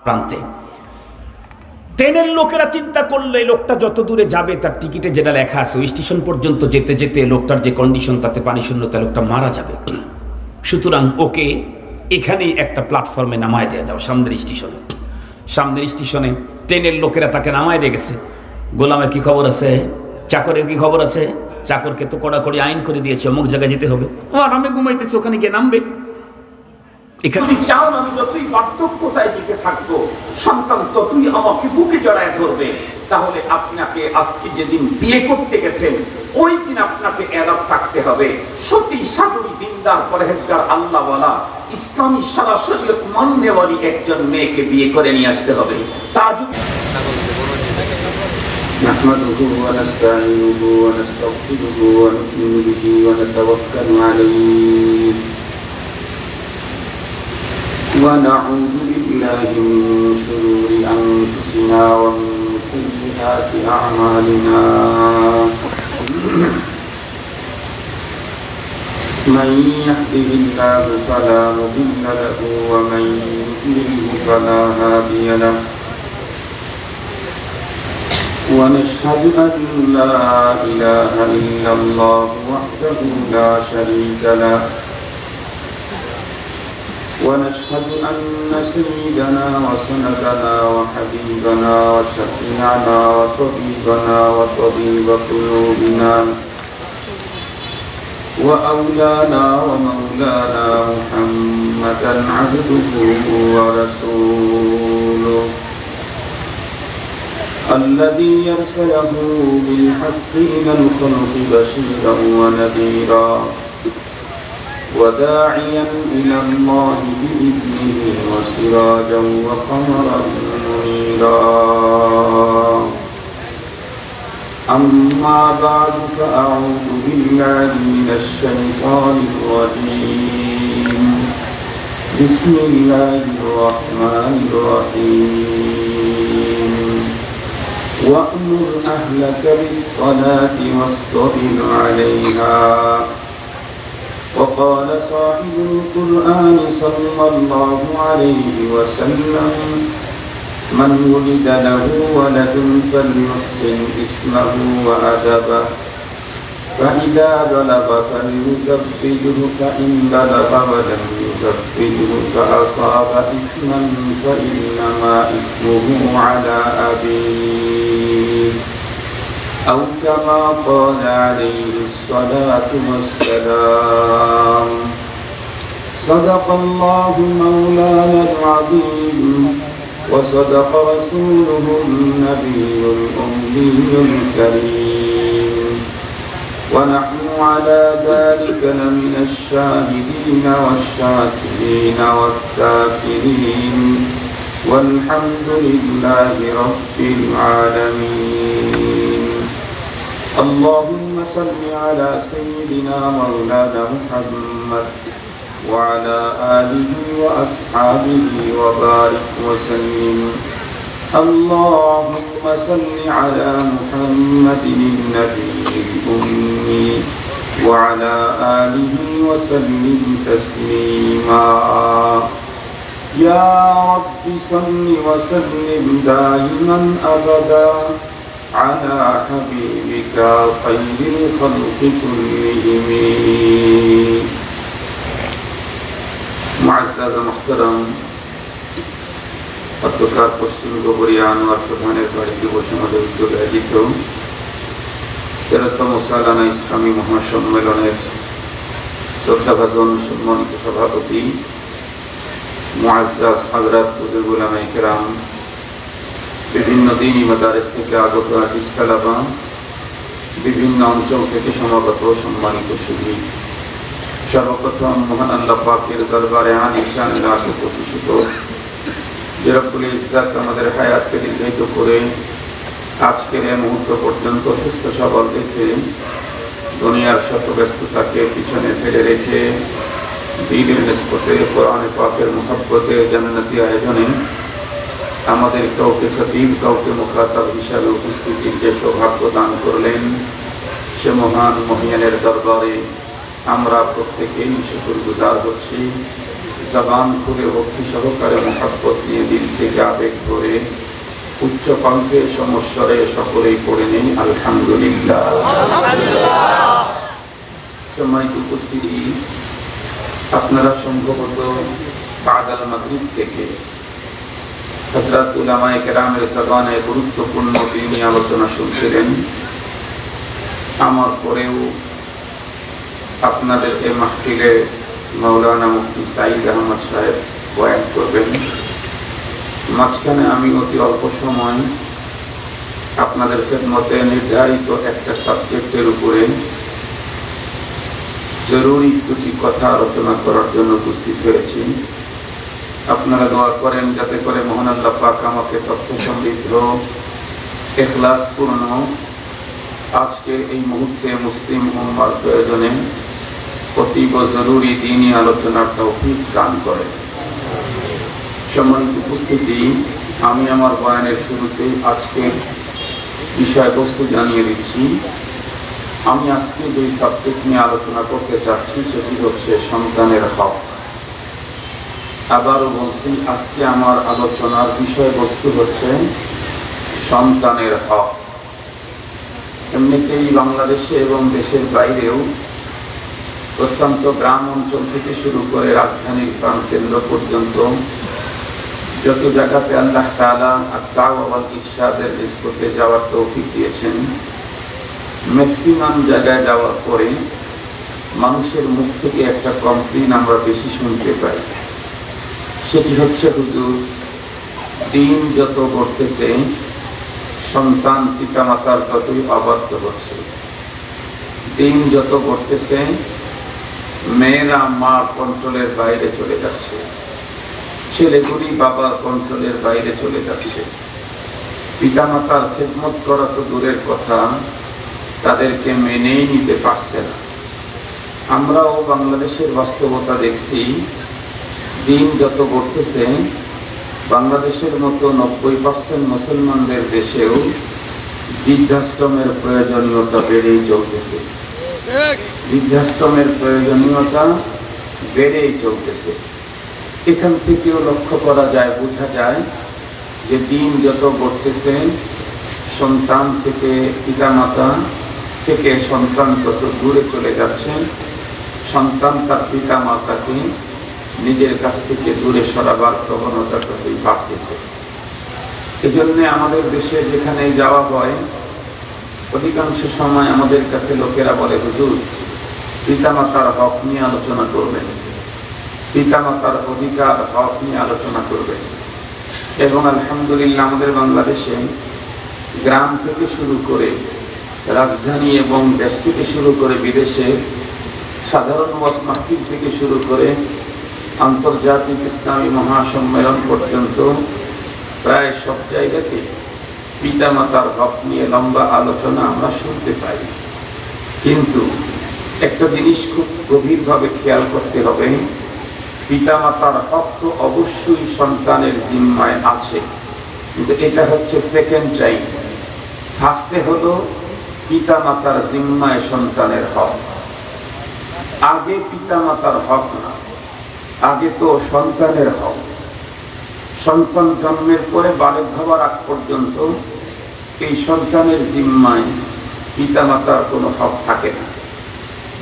প্রান্তে। ট্রেনের লোকেরা চিন্তা করলে লোকটা যত দূরে যাবে তার টিকিটে যেটা লেখা আছে ওই স্টেশন পর্যন্ত যেতে যেতে লোকটার যে কন্ডিশন তাতে পানি শূন্যতা লোকটা মারা যাবে। সুতরাং ওকে এখানেই একটা প্ল্যাটফর্মে নামায় দেওয়া যাও, সামনের স্টেশনে ট্রেনের লোকেরা তাকে নামায় দিয়ে গেছে। গোলামের কি খবর আছে, চাকরের কি খবর আছে? চাকরকে তো কড়াকড়ি আইন করে দিয়েছে, অমুক জায়গায় যেতে হবে, ও আরামে ঘুমাইতেছে, ওখানে গিয়ে নামবে। এখানে চাও আমি যতই বার্ধক্যতায় টিকে থাকবো, সন্তান ততই আমাকে বুকে জড়ায় ধরবে, তাহলে আপনাকে আজকে যেদিন বিয়ে করতে গেছেন ওই দিন আপনাকে এলাপ থাকতে হবে। সতী সাধুই দিনদার পরহেজগার আল্লাহওয়ালা ইসলামী সারা শরীয়ত মান্যওয়ালী একজন মেয়েকে বিয়ে করে নিয়ে আসতে হবে। তা যদি نحمده ونستعينه ونستغفره ونؤمن به ونتوكل عليه ونعوذ بالله من شرور أنفسنا ومن سيئات أعمالنا من يهده الله فلا مضل له ومن يضلل فلا هادي له ونشهد أن لا إله إلا الله وحده لا شريك له ونشهد أن سيدنا وسندنا وحبيبنا وشفيعنا وطبيبنا وطبيب قلوبنا وأولانا ومولانا محمدا عبده ورسوله الذي يرسله بالحق إلى الخلق بشيرا ونذيرا وداعيا إلى الله بإذنه وسراجا وقمرا منيرا أما بعد فأعوذ بالله من الشيطان الرجيم بسم الله الرحمن الرحيم وأمر أهلك بالصلاة واصطبر عليها وقال صاحب القرآن صلى الله عليه وسلم من ولد له ولد فليحسن اسمه وأدبه فإذا بلغ فليزوجه فإن بلغ ولم يزوجه فأصاب إثما فإنما إثمه على أبيه أو كما قال عليه الصلاة والسلام صدق الله مولانا العظيم وصدق رسوله النبي الأمي الكريم ونحن على ذلك لمن الشاهدين والشاكرين والذاكرين والحمد لله رب العالمين اللهم صل على سيدنا مولانا محمد وعلى آله وأصحابه وبارك وسلم اللهم صل على محمد النبي الأمي وعلى آله وسلم تسليما يا رب صل وسلم دائما أبدا على حبيبك خير الخلق كلهم معزز محترم অধ্যকার পশ্চিম গোবরিয়া আনোয়ার প্রধানের বাড়িতে বসে আমাদের উদ্যোগে আয়োজিত 13তম সালানা ইসলামী মহাসম্মেলনের শ্রদ্ধাভাজন সম্মানিত সভাপতি মুআজ্জাজ হযরত বুজুর্গ উলামায়ে কেরাম, বিভিন্ন দ্বীনি মাদারিস থেকে আগত আজিজ তালাবা, বিভিন্ন অঞ্চল থেকে সমাগত সম্মানিত সুধী, সর্বপ্রথম মহান আল্লাহ পাকের দরবারে আলিশান লাখে প্রতিষ্ঠিত যে রব্বুল ইজ্জত আমাদের হায়াতকে দীর্ঘায়িত করে আজকের এই মুহূর্ত পর্যন্ত সুস্থ সবল রেখে দুনিয়ার শত ব্যস্ততাকে পিছনে ফেলে রেখে দ্বীনের নিসবতে কোরআনে পাকের মুহাব্বতে জান্নাতি আয়োজনে আমাদের কাউকে খতিব কাউকে মুখাতাব হিসাবে উপস্থিতির যে সৌভাগ্য দান করলেন, সে মহান মহিয়ানের দরবারে আমরা প্রত্যেকেই শুকরগুজার হচ্ছি। জবান খুলে ভক্তি সহকারে মহব্বত নিয়ে দিল থেকে আবেগ করে উচ্চ কণ্ঠে সমস্বরে সকলেই পড়ে নেই আলহামদুলিল্লাহ। সম্মানিত উপস্থিতি, আপনারা সম্ভবত বাদাল মাগরিব থেকে হযরত উলামায়ে কেরামের জবানে গুরুত্বপূর্ণ দ্বীনি আলোচনা শুনছিলেন। আমার পরেও আপনাদের এই মাহফিলে মাওলানা মুফতি সাঈদ আহমদ সাহেব বয়ান করবেন। মাঝখানে আমি অতি অল্প সময় আপনাদের খেদমতে নির্ধারিত একটা সাবজেক্টের উপরে জরুরি দুটি কথা আলোচনা করার জন্য উপস্থিত হয়েছি। আপনারা দোয়া করেন যাতে করে মহান আল্লাহ পাক আমাকে তথ্য সমৃদ্ধ, ইখলাসপূর্ণ আজকের এই মুহূর্তে মুসলিম উম্মার প্রয়োজনে অতীব জরুরি দ্বীনি আলোচনার তৌফিক দান করেন। সম্মানিত উপস্থিতি, আমি আমার বয়ানের শুরুতে আজকের বিষয়বস্তু জানিয়ে দিচ্ছি। আমি আজকে যে সাবজেক্ট নিয়ে আলোচনা করতে চাচ্ছি সেটি হচ্ছে সন্তানের হক। আবারও বলছি, আজকে আমার আলোচনার বিষয়বস্তু হচ্ছে সন্তানের হক। এমনিতেই বাংলাদেশে এবং দেশের বাইরেও প্রত্যন্ত গ্রাম অঞ্চল থেকে শুরু করে রাজধানীর প্রাণকেন্দ্র পর্যন্ত যত জায়গাতে আল্লাহ তাআলা আত-তাওবা ওয়াল ইরশাদের নিসবতে যাওয়ার তৌফিক দিয়েছেন, ম্যাক্সিমাম জায়গায় যাওয়ার পরে মানুষের মুখ থেকে একটা কমপ্লেইন আমরা বেশি শুনতে পাই। সেটি হচ্ছে, হুজুর, দিন যত ঘটতেছে সন্তান পিতামাতার ততই অবাধ্য হচ্ছে। দিন যত ঘটতেছে মেয়েরা মার কন্ট্রোলের বাইরে চলে যাচ্ছে, ছেলেগুলি বাবার কন্ট্রোলের বাইরে চলে যাচ্ছে। পিতামাতার খেদমত করা তো দূরের কথা, তাদেরকে মেনেই নিতে পারছে না। আমরাও বাংলাদেশের বাস্তবতা দেখছি। দিন যত ঘটতেছে বাংলাদেশের মতো 90% মুসলমানদের দেশেও বৃদ্ধাশ্রমের প্রয়োজনীয়তা বেড়েই চলতেছে। বৃদ্ধাশ্রমের প্রয়োজনীয়তা বেড়েই চলতেছে। এখান থেকেও লক্ষ্য করা যায়, বোঝা যায় যে দিন যত ঘটতেছে সন্তান থেকে, পিতামাতা থেকে সন্তান তত দূরে চলে যাচ্ছে। সন্তান তার পিতামাতাকে নিজের কাছ থেকে দূরে সরাবার প্রবণতা ততই বাড়তেছে। এজন্য আমাদের দেশে যেখানে যাওয়া হয় অধিকাংশ সময় আমাদের কাছে লোকেরা বলে, হুজুর, পিতামাতার হক নিয়ে আলোচনা করবেন, পিতামাতার অধিকার হক নিয়ে আলোচনা করবেন। এবং আলহামদুলিল্লাহ আমাদের বাংলাদেশে গ্রাম থেকে শুরু করে রাজধানী এবং দেশ থেকে শুরু করে বিদেশে সাধারণ ওয়াজ মাহফিল থেকে শুরু করে আন্তর্জাতিক ইসলামী মহাসম্মেলন পর্যন্ত প্রায় সব জায়গাতে পিতামাতার হক নিয়ে লম্বা আলোচনা আমরা শুনতে পাই। কিন্তু একটা জিনিস খুব গভীরভাবে খেয়াল করতে হবে, পিতামাতার হক তো অবশ্যই সন্তানের জিম্মায় আছে, কিন্তু এটা হচ্ছে সেকেন্ড টাইম। ফার্স্টে হলো পিতামাতার জিম্মায় সন্তানের হক, আগে পিতামাতার হক না, আগে তো সন্তানের হক। সন্তান জন্মের পরে বালেগ হওয়ার আগ পর্যন্ত এই সন্তানের জিম্মায় পিতামাতার কোনো হক থাকে না।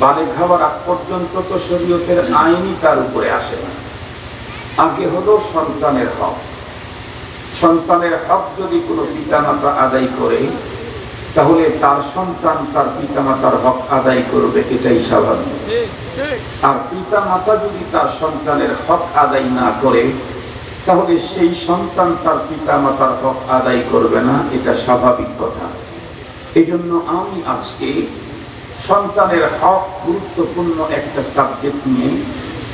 বালেগ হওয়ার আগ পর্যন্ত তো শরীয়তের আইনই তার উপরে আসে না। আগে হলো সন্তানের হক। সন্তানের হক যদি কোনো পিতামাতা আদায় করে তাহলে তার সন্তান তার পিতামাতার হক আদায় করবে, এটাই স্বাভাবিক। আর পিতামাতা যদি তার সন্তানের হক আদায় না করে তাহলে সেই সন্তান তার পিতামাতার হক আদায় করবে না, এটা স্বাভাবিক কথা। এই জন্য আমি আজকে সন্তানের হক গুরুত্বপূর্ণ একটা সাবজেক্ট নিয়ে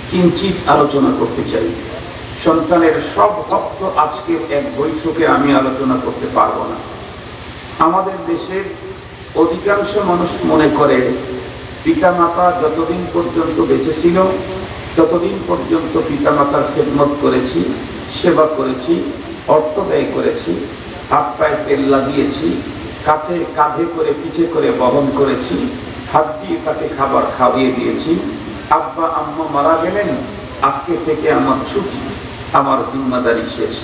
কিঞ্চিত আলোচনা করতে চাই। সন্তানের সব হক তো আজকের এক বৈঠকে আমি আলোচনা করতে পারবো না। আমাদের দেশের অধিকাংশ মানুষ মনে করে পিতামাতা যতদিন পর্যন্ত বেঁচে ছিল ততদিন পর্যন্ত পিতামাতার খেদমত করেছি, সেবা করেছি, অর্থ ব্যয় করেছি, হাত পায়ে তেল লাগিয়েছি, কাঁধে করে পিঠে করে বহন করেছি, হাত দিয়ে তাকে খাবার খাইয়ে দিয়েছি। আব্বা আম্মা মারা গেলেন, আজকে থেকে আমার ছুটি, আমার জিম্মাদারি শেষ।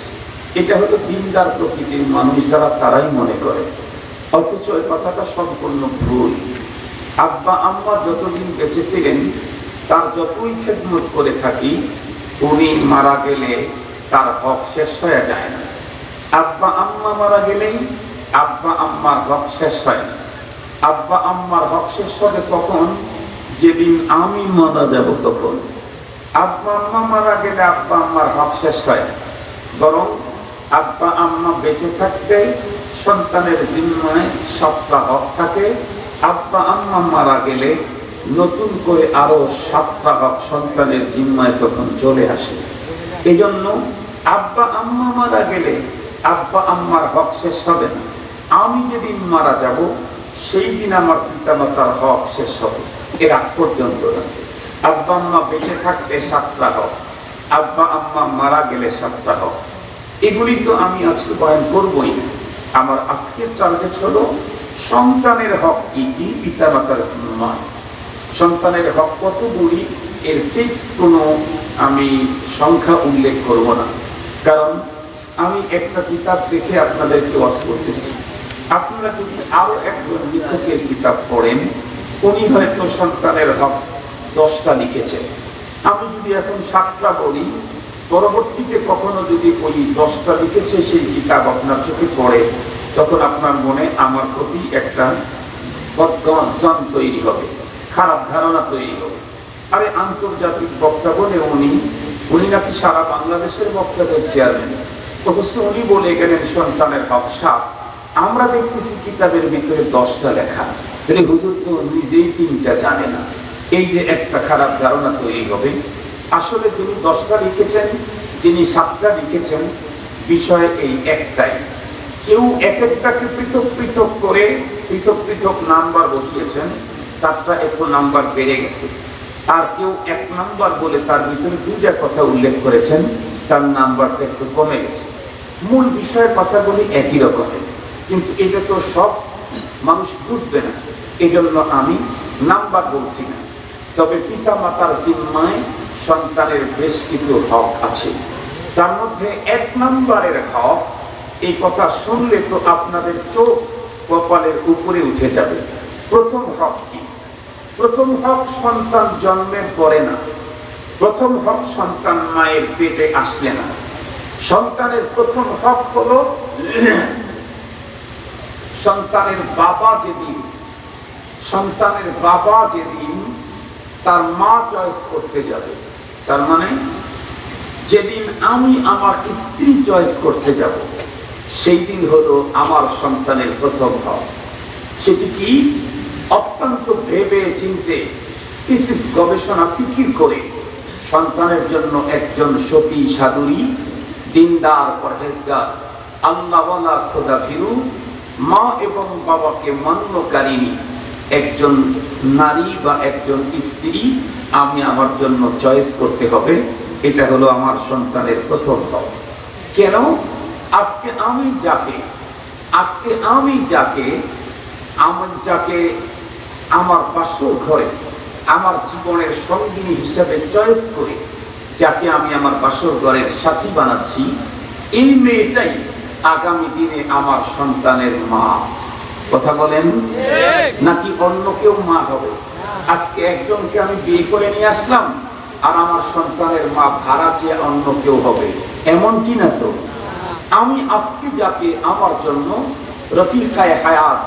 এটা হলো দিনদার প্রকৃতির মানুষ যারা তারাই মনে করে, অথচ ওই কথাটা সম্পূর্ণ ভুল। আব্বা আম্মা যতদিন বেঁচে ছিলেন তার যতই খেদমত করে থাকি, উনি মারা গেলে তার হক শেষ হয়ে যায় না। আব্বা আম্মা মারা গেলেই আব্বা আম্মার হক শেষ হয় না। আব্বা আম্মার হক শেষ হবে কখন? যেদিন আমি মারা যাব তখন। আব্বা আম্মা মারা গেলে আব্বা আম্মার হক শেষ হয় না, বরং আব্বা আম্মা বেঁচে থাকতে সন্তানের জিম্মায় 7টা হক থাকে। আব্বা আম্মা মারা গেলে নতুন করে আরো 7টা হক সন্তানের জিম্মায় তখন চলে আসে। এই জন্য আব্বা আম্মা মারা গেলে আব্বা আম্মার হক শেষ হবে না। আমি যেদিন মারা যাব সেই দিন আমার পিতামাতার হক শেষ হবে, এর আগ পর্যন্ত না। আব্বা আম্মা বেঁচে থাকতে 7টা হক, আব্বা আম্মা মারা গেলে 7টা হক। এগুলি তো আমি আজকে বয়ান করবই না। আমার আজকের টার্গেট হলো সন্তানের হক কি কি, পিতামাতার জিম্মায় সন্তানের হক কতগুলি, এর ফিক্সড কোনো আমি সংখ্যা উল্লেখ করব না। কারণ আমি একটা কিতাব দেখে আপনাদেরকে ওয়াজ করতেছি। আপনারা যদি আরো একজন লেখকের কিতাব পড়েন, উনি হয়তো সন্তানের হক 10টা লিখেছেন। আমি যদি এখন 7টা বলি, পরবর্তীতে কখনো যদি ওই 10টা লিখেছে সেই কিতাব আপনার চোখে পড়ে, তখন আপনার মনে আমার প্রতি একটা বদজ্ঞান তৈরি হবে, খারাপ ধারণা তৈরি হবে। আরে আন্তর্জাতিক বক্তা বলে উনি নাকি সারা বাংলাদেশের বক্তাদের চেয়ারম্যান, অথচ উনি বলে গেলেন সন্তানের হক 7। আমরা দেখতেছি কিতাবের ভিতরে 10টা লেখা, তাহলে হুজুর তো নিজেই 3টা জানে না। এই যে একটা খারাপ ধারণা তৈরি হবে। আসলে যিনি 10টা লিখেছেন, যিনি 7টা লিখেছেন, বিষয় এই একটাই। কেউ এক একটাকে পৃথক পৃথক করে পৃথক পৃথক নাম্বার বসিয়েছেন, তারটা একটু নাম্বার বেড়ে গেছে। আর কেউ 1 নাম্বার বলে তার ভিতরে 2টা কথা উল্লেখ করেছেন, তার নাম্বারটা একটু কমে গেছে। মূল বিষয়ের কথাগুলি একই রকমের, কিন্তু এটা তো সব মানুষ বুঝবে না, এই জন্য আমি নাম্বার বলছি না। তবে পিতা মাতার জিম্মায় সন্তানের বেশ কিছু হক আছে। তার মধ্যে 1 নম্বরের হক, এই কথা শুনলে তো আপনাদের চোখ কপালের উপরে উঠে যাবে। প্রথম হক কি? প্রথম হক সন্তান জন্মের পরে না, প্রথম হক সন্তান মায়ের পেটে আসলে না। সন্তানের প্রথম হক হলো সন্তানের বাবা যেদিন তার মা চয়েস করতে যাবে, তার মানে যেদিন আমি আমার স্ত্রী চয়েস করতে যাব, সেই দিন হলো আমার সন্তানের প্রথম হক। সেটি কি? অত্যন্ত ভেবে চিন্তে থিসিস গবেষণা ফিকির করে সন্তানের জন্য একজন সতী সাধুরী, দিনদার, পরহেজগার, আল্লাহওয়ালা, খোদাভীরু, মা এবং বাবাকে মান্যকারিণী একজন নারী বা একজন স্ত্রী আমি আমার জন্য চয়েস করতে হবে। এটা হলো আমার সন্তানের প্রথম হক। কেন? আজকে আমি যাকে আমার বাসর ঘরে আমার জীবনের সঙ্গিনী হিসাবে চয়েস করে, যাকে আমি আমার বাসর ঘরের সাথী বানাচ্ছি, এই মেয়েটাই আগামী দিনে আমার সন্তানের মা। কথা বলেন, নাকি অন্য কেউ মা হবে? আজকে একজনকে আমি বিয়ে করে নিয়ে আসলাম, আর আমার সন্তানের মা ভাড়া চেয়ে অন্য কেউ হবে, এমনটি না তো। আমি আজকে যাকে আমার জন্য রফিকায়ে হায়াত,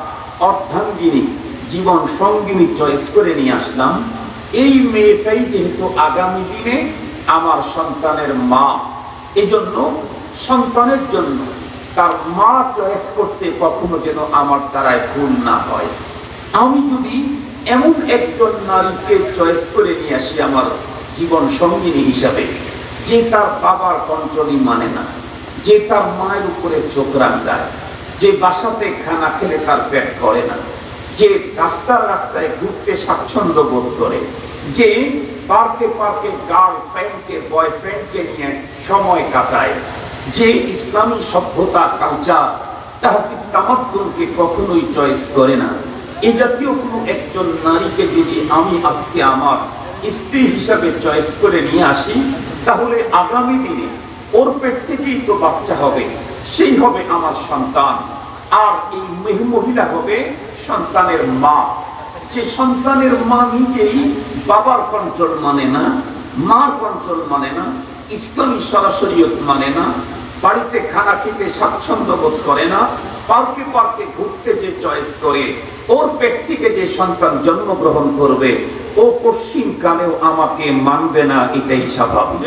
অর্ধাঙ্গিনী, জীবন সঙ্গিনী চয়েস করে নিয়ে আসলাম, এই মেয়েটাই যেহেতু আগামী দিনে আমার সন্তানের মা, এজন্য সন্তানের জন্য তার মা চয়েস করতে কখনো যেন আমার দ্বারায় ভুল না হয়। আমি যদি এমন একজন নারীকে চয়েস করে নিয়ে আসি আমার জীবন সঙ্গিনী হিসাবে, যে তার বাবার কন্ট্রোলই মানে না, যে তার মায়ের উপরে চোখ রাখদায়, যে বাসাতে খানা খেলে তার পেট করে না, যে রাস্তায় ঘুরতে স্বাচ্ছন্দ্য বোধ করে, যে পার্কে গার্লফ্রেন্ডকে বয়ফ্রেন্ডকে নিয়ে সময় কাটায়, যে ইসলামী সভ্যতা, কালচার, তাহসিব, তামাদ্দুনকে কখনোই চয়েস করে না, এই জাতীয় কোনো একজন নারীকে যদি আমি আজকে আমার স্ত্রী হিসাবে চয়েস করে নিয়ে আসি, তাহলে আগামী দিনে ওর পেট থেকেই তো বাচ্চা হবে, সেই হবে আমার সন্তান। আর এই মহিলা হবে সন্তানের মা। যে সন্তানের মা নিজেই বাবার কন্ট্রোল মানে না, মার কন্ট্রোল মানে না, ইসলামী শরীয়ত মানে না, বাড়িতে খানা খেতে স্বাচ্ছন্দ্য বোধ করে না, পার্কে পার্কে ঘুরতে যে চয়েস করে, ওর পেট থেকে যে সন্তান জন্মগ্রহণ করবে ও পশ্চিম কালেও আমাকে মানবে না, এটাই স্বাভাবিক।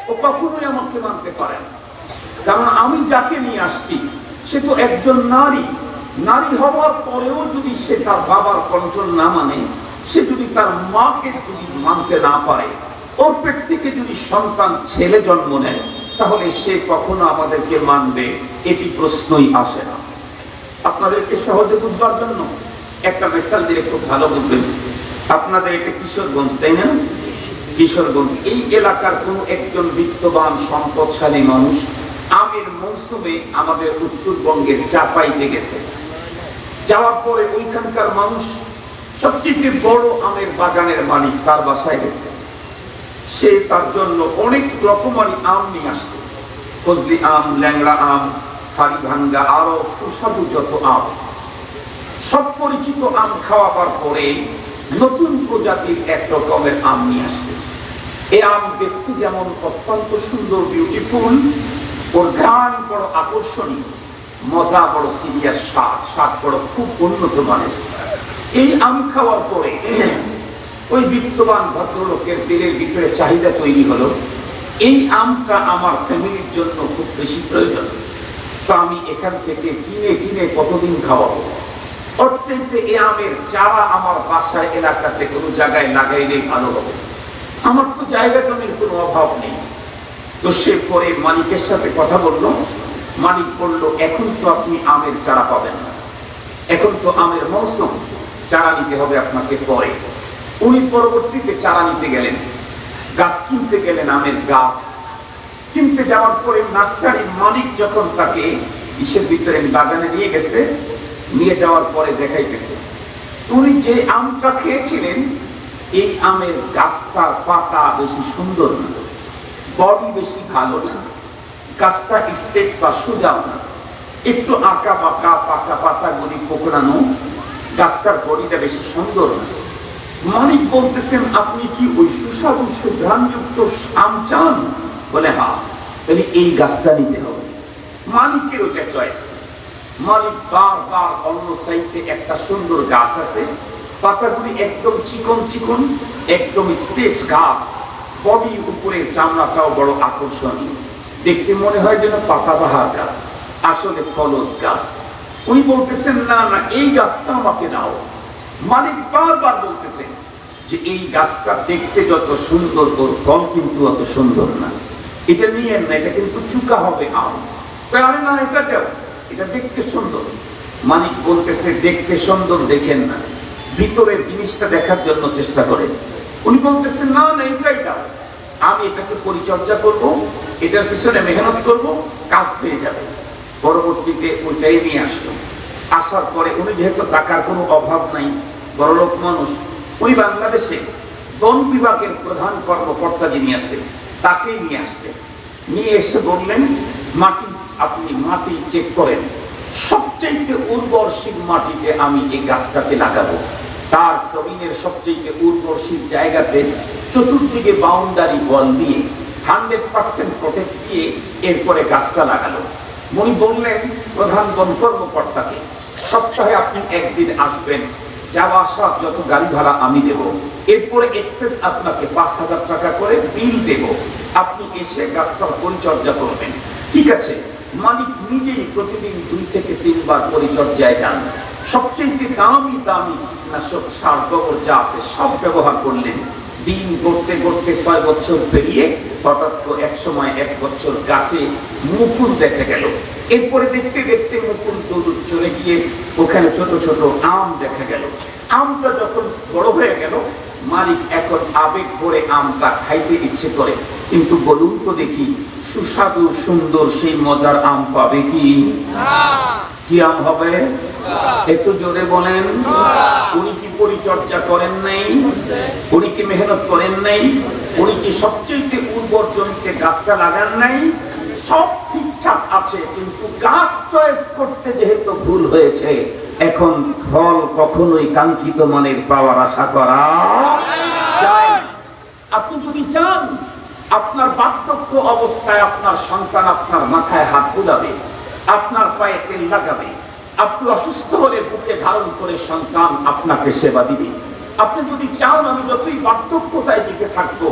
ও কখনোই আমাকে মানতে পারে না, কারণ আমি যাকে নিয়ে আসছি সে তো একজন নারী। নারী হওয়ার পরেও যদি সে তার বাবার কন্ট্রোল না মানে, সে যদি তার মাকে যদি মানতে না পারে, ওর পেট থেকে যদি সন্তান ছেলে জন্ম নেয়, তাহলে সে কখনো আমাদেরকে মানবে, এটি প্রশ্নই আসে না। আপনাদেরকে সহজে বুঝবার জন্য একটা মিসাল দিলে খুব ভালো বুঝবেন। আপনাদের এটা কিশোরগঞ্জ, তাই না? কিশোরগঞ্জ, এই এলাকার কোন একজন বিত্তবান সম্পদশালী মানুষ আমের মৌসুমে আমাদের উত্তরবঙ্গের চাপাইতে গেছে। যাওয়ার পরে ওইখানকার মানুষ সবচেয়ে বড় আমের বাগানের মালিক তার বাসায় গেছে। সে তার জন্য অনেক রকমারি আম নিয়ে আসছে, ফজলি আম, ল্যাংড়া আম, হাড়ি ভাঙ্গা, আরো সুস্বাদু যত আম। সব পরিচিত আম খাওয়াবার পরে নতুন প্রজাতির এক রকমের আম নিয়ে আসছে। এই আম দেখতে যেমন অত্যন্ত সুন্দর, বিউটিফুল, ওর ঘ্রাণ বড় আকর্ষণীয়, মজা বড় সিরিয়াস, স্বাদ বড় খুব উন্নত মানের। এই আম খাওয়ার পরে ওই বিত্তবান ভদ্রলোকের দিলের ভিতরে চাহিদা তৈরি হলো, এই আমটা আমার ফ্যামিলির জন্য খুব বেশি প্রয়োজন, তো আমি এখান থেকে কিনে কিনে কতদিন খাওয়াবো। ওর চাইতে এই আমের চারা আমার বাসায় এলাকাতে কোনো জায়গায় লাগাইলেই ভালো হবে, আমার তো জায়গা জমির কোনো অভাব নেই। তো সে পরে মালিকের সাথে কথা বললো। মালিক বলল, এখন তো আপনি আমের চারা পাবেন না, এখন তো আমের মৌসুম, চারা নিতে হবে আপনাকে পরে। উনি পরবর্তীতে চারা নিতে গেলেন, গাছ কিনতে গেলেন, আমের গাছ কিনতে যাওয়ার পরে নার্সারির মালিক যখন তাকে ইসের ভিতরে বাগানে নিয়ে গেছে, নিয়ে যাওয়ার পরে দেখাইতেছে উনি যে আমটা খেয়েছিলেন, এই আমের গাছটার পাতা বেশি সুন্দর না, বডি বেশি ভালো না, গাছটা স্ট্রেট বা সোজা না, একটু আঁকা বাঁকা, পাকা পাতাগুলি কোকড়ানো, গাছটার বডিটা বেশি সুন্দর না। মালিক বলতেছেন, আপনি কি ওই সুস্বাদু সুঘ্রাণযুক্ত আম চান? বলে হ্যাঁ, তাহলে এই গাছটা নিতে হবে। মালিকের ওটা চয়েস। মালিক বারবার অন্য সাইডে একটা সুন্দর গাছ আছে, পাতাগুলি একদম চিকন চিকন, একদম স্ট্রেট গাছ, বডির উপরে চামড়াটাও বড় আকর্ষণীয়, দেখতে মনে হয় যেন পাতাবাহার গাছ, আসলে ফলজ গাছ। উনি বলতেছেন, না না, এই গাছটা আমাকে দাও। মালিক বারবার বলতেছে যে এই গাছটা দেখতে যত সুন্দর, ওর ফল কিন্তু অত সুন্দর না, এটা নিয়ে না, এটা কিন্তু চুকা হবে আম। আরে না, এটা দেও, এটা দেখতে সুন্দর। মালিক বলতেছে, দেখতে সুন্দর দেখেন না, ভিতরের জিনিসটা দেখার জন্য চেষ্টা করেন। উনি বলতেছেন, না না, এটাই দাও, আমি এটাকে পরিচর্যা করব, এটার পিছনে মেহনত করব, কাজ হয়ে যাবে। পরবর্তীতে ওইটাই নিয়ে আসলো। আসার পরে উনি যেহেতু টাকার কোনো অভাব নাই, বড়লোক মানুষ, উনি বাংলাদেশে বন বিভাগের প্রধান কর্মকর্তা যিনি আছেন তাকেই নিয়ে আসলেন। নিয়ে এসে বললেন, মাটি, আপনি মাটি চেক করেন, সবচেয়ে উর্বরশীল মাটিতে আমি এই গাছটাকে লাগাবো। তার জমিনের সবচেয়ে উর্বরশীল জায়গাতে চতুর্দিকে বাউন্ডারি ওয়াল দিয়ে 100% প্রোটেক্ট দিয়ে এরপরে গাছটা লাগালো। উনি বললেন প্রধান বন কর্মকর্তাকে, সপ্তাহে আপনি একদিন আসবেন, যাওয়া আসা যত গাড়ি ভাড়া আমি দেব, এরপরে এক্সেস আপনাকে 5,000 টাকা করে বিল দেব, আপনি এসে গাছটার পরিচর্যা করবেন। ঠিক আছে। মালিক নিজেই প্রতিদিন 2 থেকে 3 বার পরিচর্যায় যান, সবচেয়ে দামি দামি কীটনাশক সার গোবর যা আছে সব ব্যবহার করলেন। দিন গড়তে গড়তে 6 বছর পেরিয়ে হঠাৎ করে এক সময় 1 বছর গাছে মুকুল দেখা গেল। এরপরে দেখতে দেখতে মুকুল দূর চলে গিয়ে ওখানে ছোট ছোট আম দেখা গেল। আমটা যখন বড় হয়ে গেল, মালিক এখন আবেগ ভরে আমটা খাইতে ইচ্ছে করে, কিন্তু বলুন তো দেখি, সুস্বাদু সুন্দর সেই মজার আম পাবে কি? কি আম হবে? একটু জোরে বলেন। উনি কি পরিচর্যা করেন নাই? উনি কি মেহনত করেন নাই? উনি কি সবচেয়ে উর্বর জমিতে গাছটা লাগান নাই? সব ঠিকঠাক আছে, কিন্তু গাছ চয়েস করতে যেহেতু ভুল হয়েছে, এখন ফল কখনোই কাঙ্ক্ষিত মানের পাওয়ার আশা করা যায় না। আপনি যদি চান আপনার বার্ধক্য অবস্থায় আপনার সন্তান আপনার মাথায় হাত বুলাবে, আপনার পায়ে তেল লাগাবে, আপনি অসুস্থ হলে বুকে ধারণ করে সন্তান আপনাকে সেবা দিবে, আপনি যদি চান আমি যতই বার্ধক্যতায় টিকে থাকবো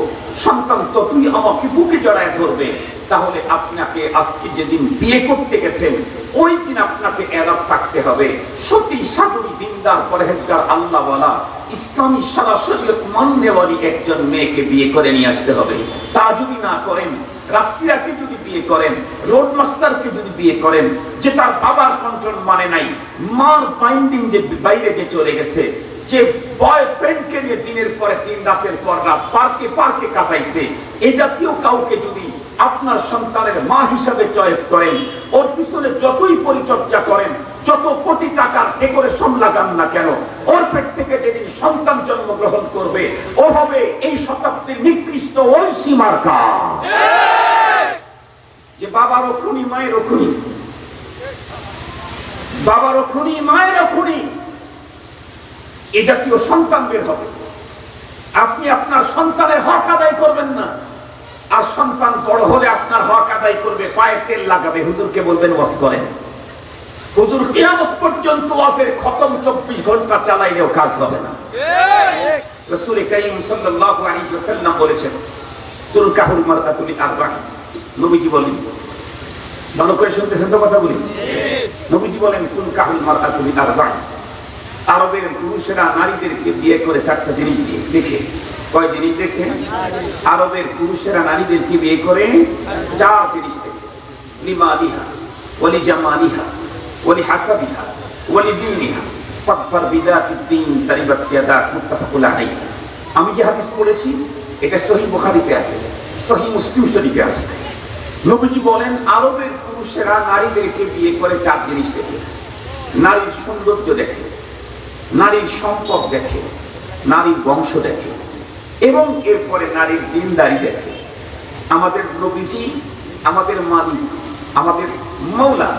সন্তান ততই আমাকে বুকে জড়ায় ধরবে, তাহলে আপনাকে আজকে যেদিন বিয়ে করতে গেছেন ওই দিন আপনাকে এলাপ থাকতে হবে। সতী সাধুরী দিনদার পরহেজগার আল্লাহওয়ালা ইসলামী সারা শরীয়ত মান্যওয়ালী একজন মেয়েকে বিয়ে করে নিয়ে আসতে হবে। তা যদি না করেন, রাস্তিরাকে যদি বিয়ে করেন, রোড মাস্টারকে যদি বিয়ে করেন, যে তার বাবার কন্ট্রোল মানে নাই, মার বাইন্ডিং যে বাইরে যে চলে গেছে, যে বয়ফ্রেন্ডকে নিয়ে দিনের পরে দিন রাতের পর রাত পার্কে পার্কে কাটাইছে, এ জাতীয় কাউকে যদি আপনার সন্তানের মা হিসাবে চয়েস করেন, ওর পিছনে যতই পরিচর্যা করেন, যত কোটি টাকার ডেকোরেশন লাগান না কেন, ওর পেট থেকে যেদিন সন্তান জন্মগ্রহণ করবে ও হবে এই শতাব্দীর নিকৃষ্ট ওই সীমার্কা, যে বাবারও খুনি মায়েরও খুনি, বাবারও খুনি মায়েরও খুনি, এ জাতীয় সন্তান বের হবে। আপনি আপনার সন্তানের হক আদায় করবেন না, আর সন্তান বড় হলে আপনার হক আদায় করবে, পায়ে তেল লাগাবে, হুজুরকে বলবেন ওয়াজ করেন। হুজুর কিয়ামত পর্যন্ত ওয়াজের খতম 24 ঘন্টা চালাইলেও কাজ হবে না। রাসূল কারীম সাল্লাল্লাহু আলাইহি ওয়াসাল্লাম বলেছেন তুলকাহুল মারআতু লিআরবা'in। নবীজি বলেন, ভালো করে শুনতেছেন তো কথা বলি? নবীজি বলেন তুলকাহুল মারআতু লিআরবা'in। আরবের পুরুষেরা নারীদেরকে বিয়ে করে 4টা জিনিস দিয়ে দেখে। কয় জিনিস দেখে? আরবের পুরুষেরা নারীদেরকে বিয়ে করে 4 জিনিস দেখে। লিমালিহা ওয়ালি জামালিহা ওয়ালি হাসাবিহা ওয়ালি দীনিহা ফাকফার বিযাতিদ-দ্বীন তারিবাত ইয়াদাক, মুত্তাফাকুন আলাইহি। আমি যে হাদিস পড়েছি এটা সহিহ বুখারীতে আছে, সহিহ মুসলিম শরীফে আছে। নবীজি বলেন আরবের পুরুষেরা নারীদেরকে বিয়ে করে 4 জিনিস দেখে। নারীর সৌন্দর্য দেখে, নারীর সম্পদ দেখে, নারীর বংশ দেখে, এবং এরপরে নারীর দিনদারি দেখে। আমাদের নবীজি, আমাদের মালিক, আমাদের মৌলা,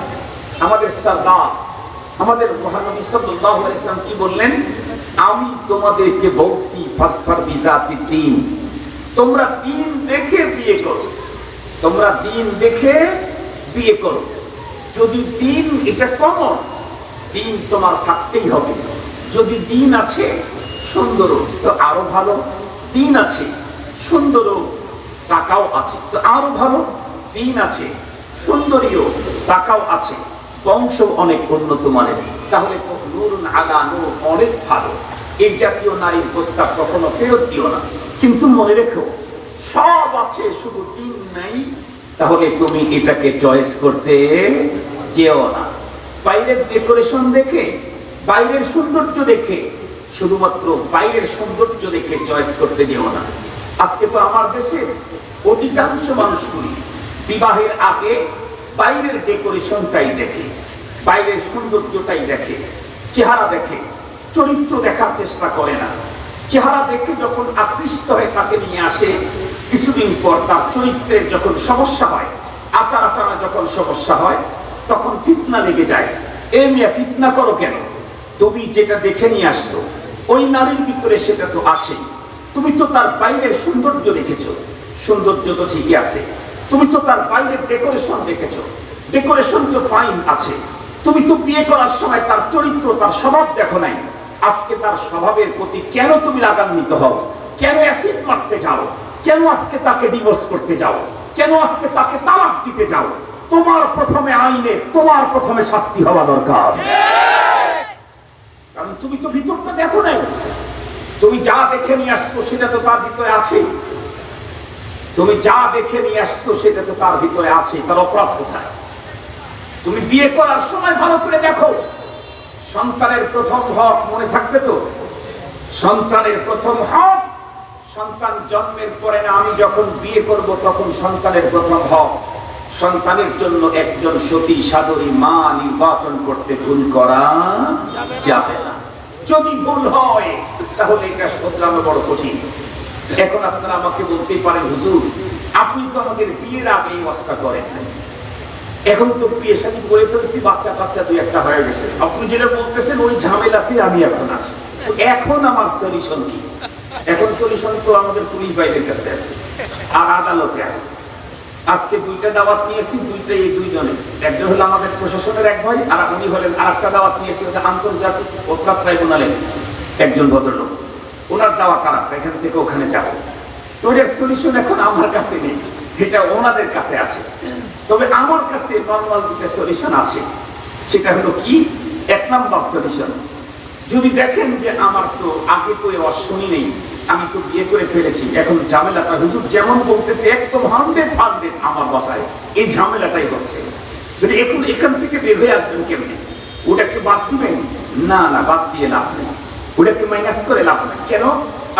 আমাদের সরদার, আমাদের মহানবী সাল্লাল্লাহু আলাইহি ওয়াসাল্লাম কি বললেন? আমি তোমাদেরকে বলছি ফাসফার বিযাতিদ-দ্বীন, তোমরা দিন দেখে বিয়ে করো, তোমরা দিন দেখে বিয়ে করো। যদি দিন এটা কমন, দিন তোমার থাকতেই হবে। যদি দিন আছে সুন্দরও তো আরো ভালো, দিন আছে সুন্দরও টাকাও আছে তো আরো ভালো, দিন আছে সুন্দরীও টাকাও আছে, বংশ অনেক উন্নত মানের, তাহলে তো নূরুন আলা নূর, অনেক ভালো। এই জাতীয় নারীর প্রস্তাব কখনো ফেরত দিও না। কিন্তু মনে রেখো সব আছে শুধু দিন নাই, তাহলে তুমি এটাকে চয়েস করতে যেও না। বাইরের ডেকোরেশন দেখে, বাইরের সৌন্দর্য দেখে, শুধুমাত্র বাইরের সৌন্দর্য দেখে চয়েস করতে যেও না। আজকে তো আমার দেশে অধিকাংশ মানুষগুলি বিবাহের আগে বাইরের ডেকোরেশনটাই দেখে, বাইরের সৌন্দর্যটাই দেখে, চেহারা দেখে, চরিত্র দেখার চেষ্টা করে না। চেহারা দেখে যখন আকৃষ্ট হয়ে তাকে নিয়ে আসে, কিছুদিন পর তার চরিত্রের যখন সমস্যা হয়, আচার আচরণে যখন সমস্যা হয়, তখন ফিতনা লেগে যায়। এ মিয়া ফিতনা করো কেন? তুমি যেটা দেখে নিয়ে আসছো ওই নারীর ভিতরে সেটা তো আছেই। তুমি তো তার বাইরের সৌন্দর্য দেখেছো, সৌন্দর্য তো ঠিকই আছে। তুমি তো তার বাইরের ডেকোরেশন দেখেছো, ডেকোরেশন তো ফাইন আছে। তুমি তো বিয়ে করার সময় তার চরিত্র, তার স্বভাব দেখো নাই। আজকে তার স্বভাবের প্রতি কেন তুমি রাগান্বিত হও? কেন অ্যাসিড মারতে যাও? কেন আজকে তাকে ডিভোর্স করতে যাও? কেন আজকে তাকে তালাক দিতে যাও? তোমার প্রথমে আইনে, তোমার প্রথমে শাস্তি হওয়া দরকার। কারণ তুমি তো ভিতরটা দেখো নাই। তুমি যা দেখে নিয়ে আসছো সেটা তো তার ভিতরে আছে। তুমি যা দেখে নিয়ে আসছো সেটা তো তার ভিতরে আছে। তার অপরাধ কোথায়? তুমি বিয়ে করার সময় ভালো করে দেখো। সন্তানের প্রথম হক মনে থাকবে তো? সন্তানের প্রথম হক, সন্তান জন্মের পরে না, আমি যখন বিয়ে করব তখন সন্তানের প্রথম হক, সন্তানের জন্য একজন সতী সাধুরী মা নির্বাচন করতে ভুল করা যাবে না। যদি ভুল হয় তাহলে এটা শোধরানো বড় কঠিন। এখন আপনারা আমাকে বলতেই পারেন, হুজুর আপনি তো আমাদের বিয়ের আগে এই অবস্থা করেন, এখন তো বিয়ে শাদী করে ফেলছি, বাচ্চা কাচ্চা দুই একটা হয়ে গেছে, আপনি যেটা বলতেছেন ওই ঝামেলাতে আমি এখন আছি। তো এখন আমার সলিউশন কি? এখন সলিউশন তো আমাদের পুলিশ ভাইদের কাছে আছে আর আদালতে আছে। আজকে দুইটা দাওয়াত নিয়েছি, দুইটা এই দুইজনে, একজন হলো আমাদের প্রশাসনের এক ভাই, আর উনি হলেন আরেকটা দাওয়াত নিয়েছি ওটা আন্তর্জাতিক অপরাধ ট্রাইব্যুনালের একজন ভদ্রলোক, ওনার দাওয়াত আরেকটা, এখান থেকে ওখানে যাব। তো এর সলিউশন এখন আমার কাছে নেই, এটা ওনাদের কাছে আছে। তবে আমার কাছে নর্মাল দুটো সলিউশন আছে। সেটা হলো কি, এক নম্বর সলিউশন, যদি দেখেন যে আমার তো আগে তো শুনি নেই, আমি তো বিয়ে করে ফেলেছি, এখন ঝামেলাটা হুজুর যেমন বলতেছে একদম 100 আমার বাসায় এই ঝামেলাটাই হচ্ছে, যদি এখন এখান থেকে বের হয়ে আসবেন কেমনি? ওটাকে বাদ দিবেন? না না, বাদ দিয়ে লাভ নেই, ওটাকে মাইনাস করে লাভ নেই। কেন?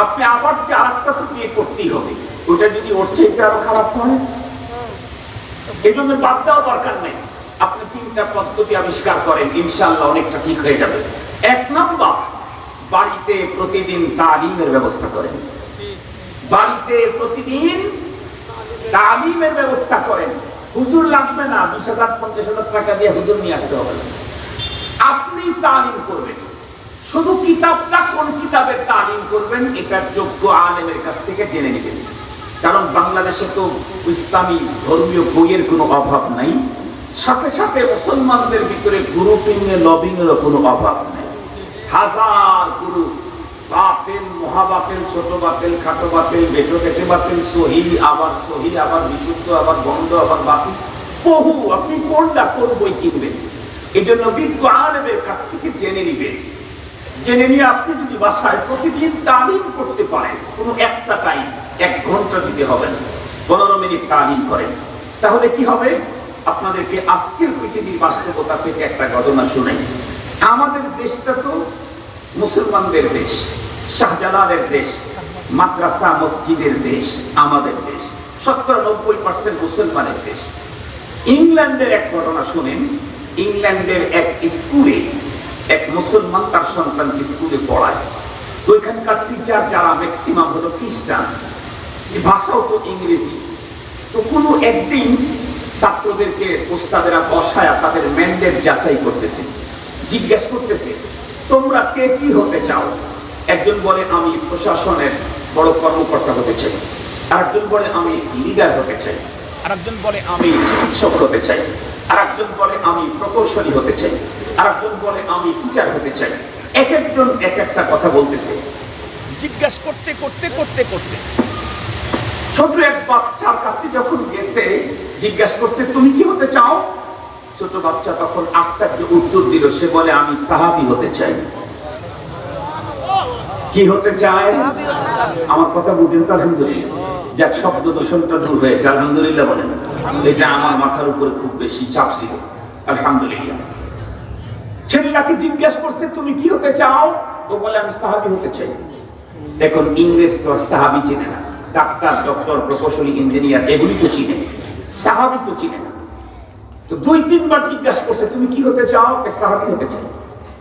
আপনি আবার যে আরেকটা তো বিয়ে করতেই হবে, ওটা যদি ওর চেয়ে আরো খারাপ হয়, এই জন্য বাদ দেওয়া দরকার নেই। আপনি 3টা পদ্ধতি আবিষ্কার করেন, ইনশাআল্লাহ অনেকটা ঠিক হয়ে যাবে। এক নম্বর, বাড়িতে প্রতিদিন তালিমের ব্যবস্থা করেন। বাড়িতে প্রতিদিন তালিমের ব্যবস্থা করেন। হুজুর লাগবে না, 20,000 50,000 টাকা দিয়ে হুজুর নিয়ে আসতে হবে না, আপনি তালিম করবেন। শুধু কিতাবটা কোন কিতাবের তালিম করবেন এটার যোগ্য আলেমের কাছ থেকে জেনে নেবেন। কারণ বাংলাদেশে তো ইসলামী ধর্মীয় বইয়ের কোনো অভাব নাই, সাথে সাথে মুসলমানদের ভিতরে গ্রুপিং এ লবিং এর কোনো অভাব নেই। হাজার গুরু, বাতিল, মহাবাতিল, ছোট বাতিল, খাটো বাতিল, বেটো কেটে বাতিল, সহি আবার বিশুদ্ধ, আবার বন্ধ, আবার বাতিল, বহু। আপনি কোনটা কোন বই কিনবেন? এই জন্য বিজ্ঞ আলেমের কাছ থেকে জেনে নিবেন। জেনে নিয়ে আপনি যদি বাসায় প্রতিদিন তালিম করতে পারেন, কোনো একটা টাইম 1 ঘন্টা দিতে হবে না, 15 মিনিট তালিম করেন, তাহলে কি হবে? আপনাদেরকে আজকের পৃথিবীর বাস্তবতা থেকে একটা ঘটনা শুনাই। আমাদের দেশটা তো মুসলমানদের দেশ, শাহজালালের দেশ, মাদ্রাসা মসজিদের দেশ, আমাদের দেশ 90% মুসলমানের দেশ। ইংল্যান্ডের এক ঘটনা শুনেন। ইংল্যান্ডের এক স্কুলে এক মুসলমান তার সন্তানকে স্কুলে পড়ায়। তো এখানকার টিচার যারা ম্যাক্সিমাম হলো খ্রিস্টান, ভাষাও তো ইংরেজি। তো কোনো একদিন ছাত্রদেরকে ওস্তাদেরা বসায়া তাদের ম্যান্ডেট যাচাই করতেছে, জিজ্ঞেস করতেছে তোমরা কে কি হতে চাও? একজন বলে আমি প্রশাসনের বড় কর্মকর্তা হতে চাই, আরেকজন বলে আমি লিডার হতে চাই, আরেকজন বলে আমি চিকিৎসক হতে চাই, আরেকজন বলে আমি প্রকৌশলী হতে চাই, আরেকজন বলে আমি টিচার হতে চাই। এক একজন এক একটা কথা বলতেছে। জিজ্ঞাসা করতে করতে করতে করতে ছোট এক বাচ্চার কাছে যখন গেছে, জিজ্ঞাসা করছে তুমি কি হতে চাও? ছোট বাচ্চা তখন আশ্চর্য উত্তর দিল, সে বলে আমি সাহাবী হতে চাই। কি হতে চায়? আমার কথা বুঝেন তো? আলহামদুলিল্লাহ, যাক শব্দ দূষণটা দূর হয়েছে, আলহামদুলিল্লাহ বলেন। এটা আমার মাথার উপরে খুব বেশি চাপ ছিল, আলহামদুলিল্লাহ। ছেলেটাকে জিজ্ঞাসা করছে তুমি কি হতে চাও? ও বলে আমি সাহাবী হতে চাই। এখন ইংরেজ তো সাহাবী চিনে না, ডাক্তার, ডক্টর, প্রকৌশলী, ইঞ্জিনিয়ার এগুলি তো চিনে, সাহাবী তো চিনে না। তো 2-3 বার জিজ্ঞাসা করছে তুমি কি হতে চাও? সাহাবী হতে চাই।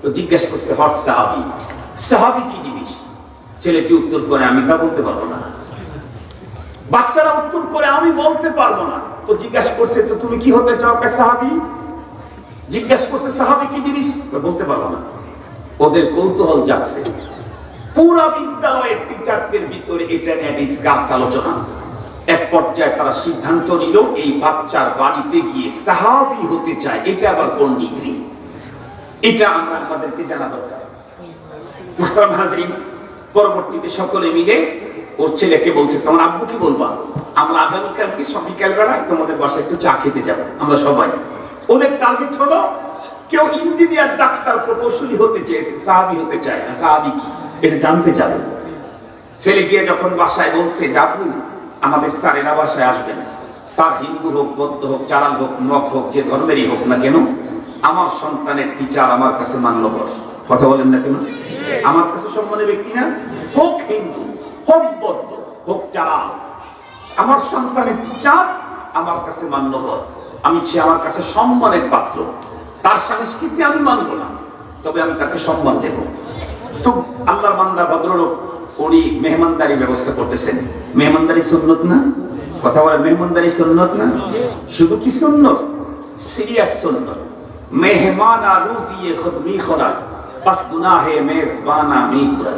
তো জিজ্ঞাসা করছে হট সাহাবী, সাহাবী কি জিনিস? ছেলেটি উত্তর করে আমি তা বলতে পারবো না। বাচ্চারা উত্তর করে আমি বলতে পারবো না। তো জিজ্ঞাসা করছে তো তুমি কি হতে চাও? সাহাবী। জিজ্ঞাসা করছে সাহাবী কি জিনিস? বলতে পারবো না। ওদের কৌতূহল জাগছে। পুরা বিদ্যালয়ের টিচারদের ভিতরে এটা নিয়ে ডিসকাস, আলোচনা। এক পর্যায়ে তারা সিদ্ধান্ত নিল এই বাচ্চার বাড়িতে গিয়ে সাহাবী হতে চায়, এটা আবার কোন ডিগ্রি, এটা আমরা আমাদেরকে জানা দরকার। মুহতারাম হাজরিন, পরবর্তীতে সকলে মিলে ওর ছেলেকে বলছে তোমার আব্বু কি বলবা, আমরা আগামীকালকে বিকাল বেলায় তোমাদের বাসায় একটু চা খেতে যাবো আমরা সবাই। ওদের টার্গেট হলো কেউ ইঞ্জিনিয়ার, ডাক্তার, প্রকৌশলী হতে চেয়েছে, সাহাবী হতে চায় না। সাহাবী কি এটা জানতে চাবে। ছেলে গিয়ে যখন বাসায় বলছে যাবু আমাদের স্যারেরা বাসায় আসবেন, স্যার হিন্দু হোক, বৌদ্ধ হোক, চারাল হোক, মগ হোক, যে ধর্মেরই হোক না কেন, আমার সন্তানের টিচার আমার কাছে মান্যবর। কথা বলেন না কেন? আমার কাছে সম্মানের ব্যক্তি না, হোক হিন্দু, হোক বৌদ্ধ, হোক চারাল, আমার সন্তানের টিচার আমার কাছে মান্যবর। সে আমার কাছে সম্মানের পাত্র। তার সংস্কৃতি আমি মানব না, তবে আমি তাকে সম্মান দেব। তো আল্লাহর বান্দা ভদ্রলোক উনি মেহমানদারি ব্যবস্থা করতেছেন। মেহমানদারি সুন্নত না? কথা বলে, মেহমানদারি সুন্নত না? শুধু কি সুন্নত, সিরিয়াস সুন্নত। মেহমানা রুজিয়ে খুদমি করা বাস গুনাহে মেজবানা মি করা।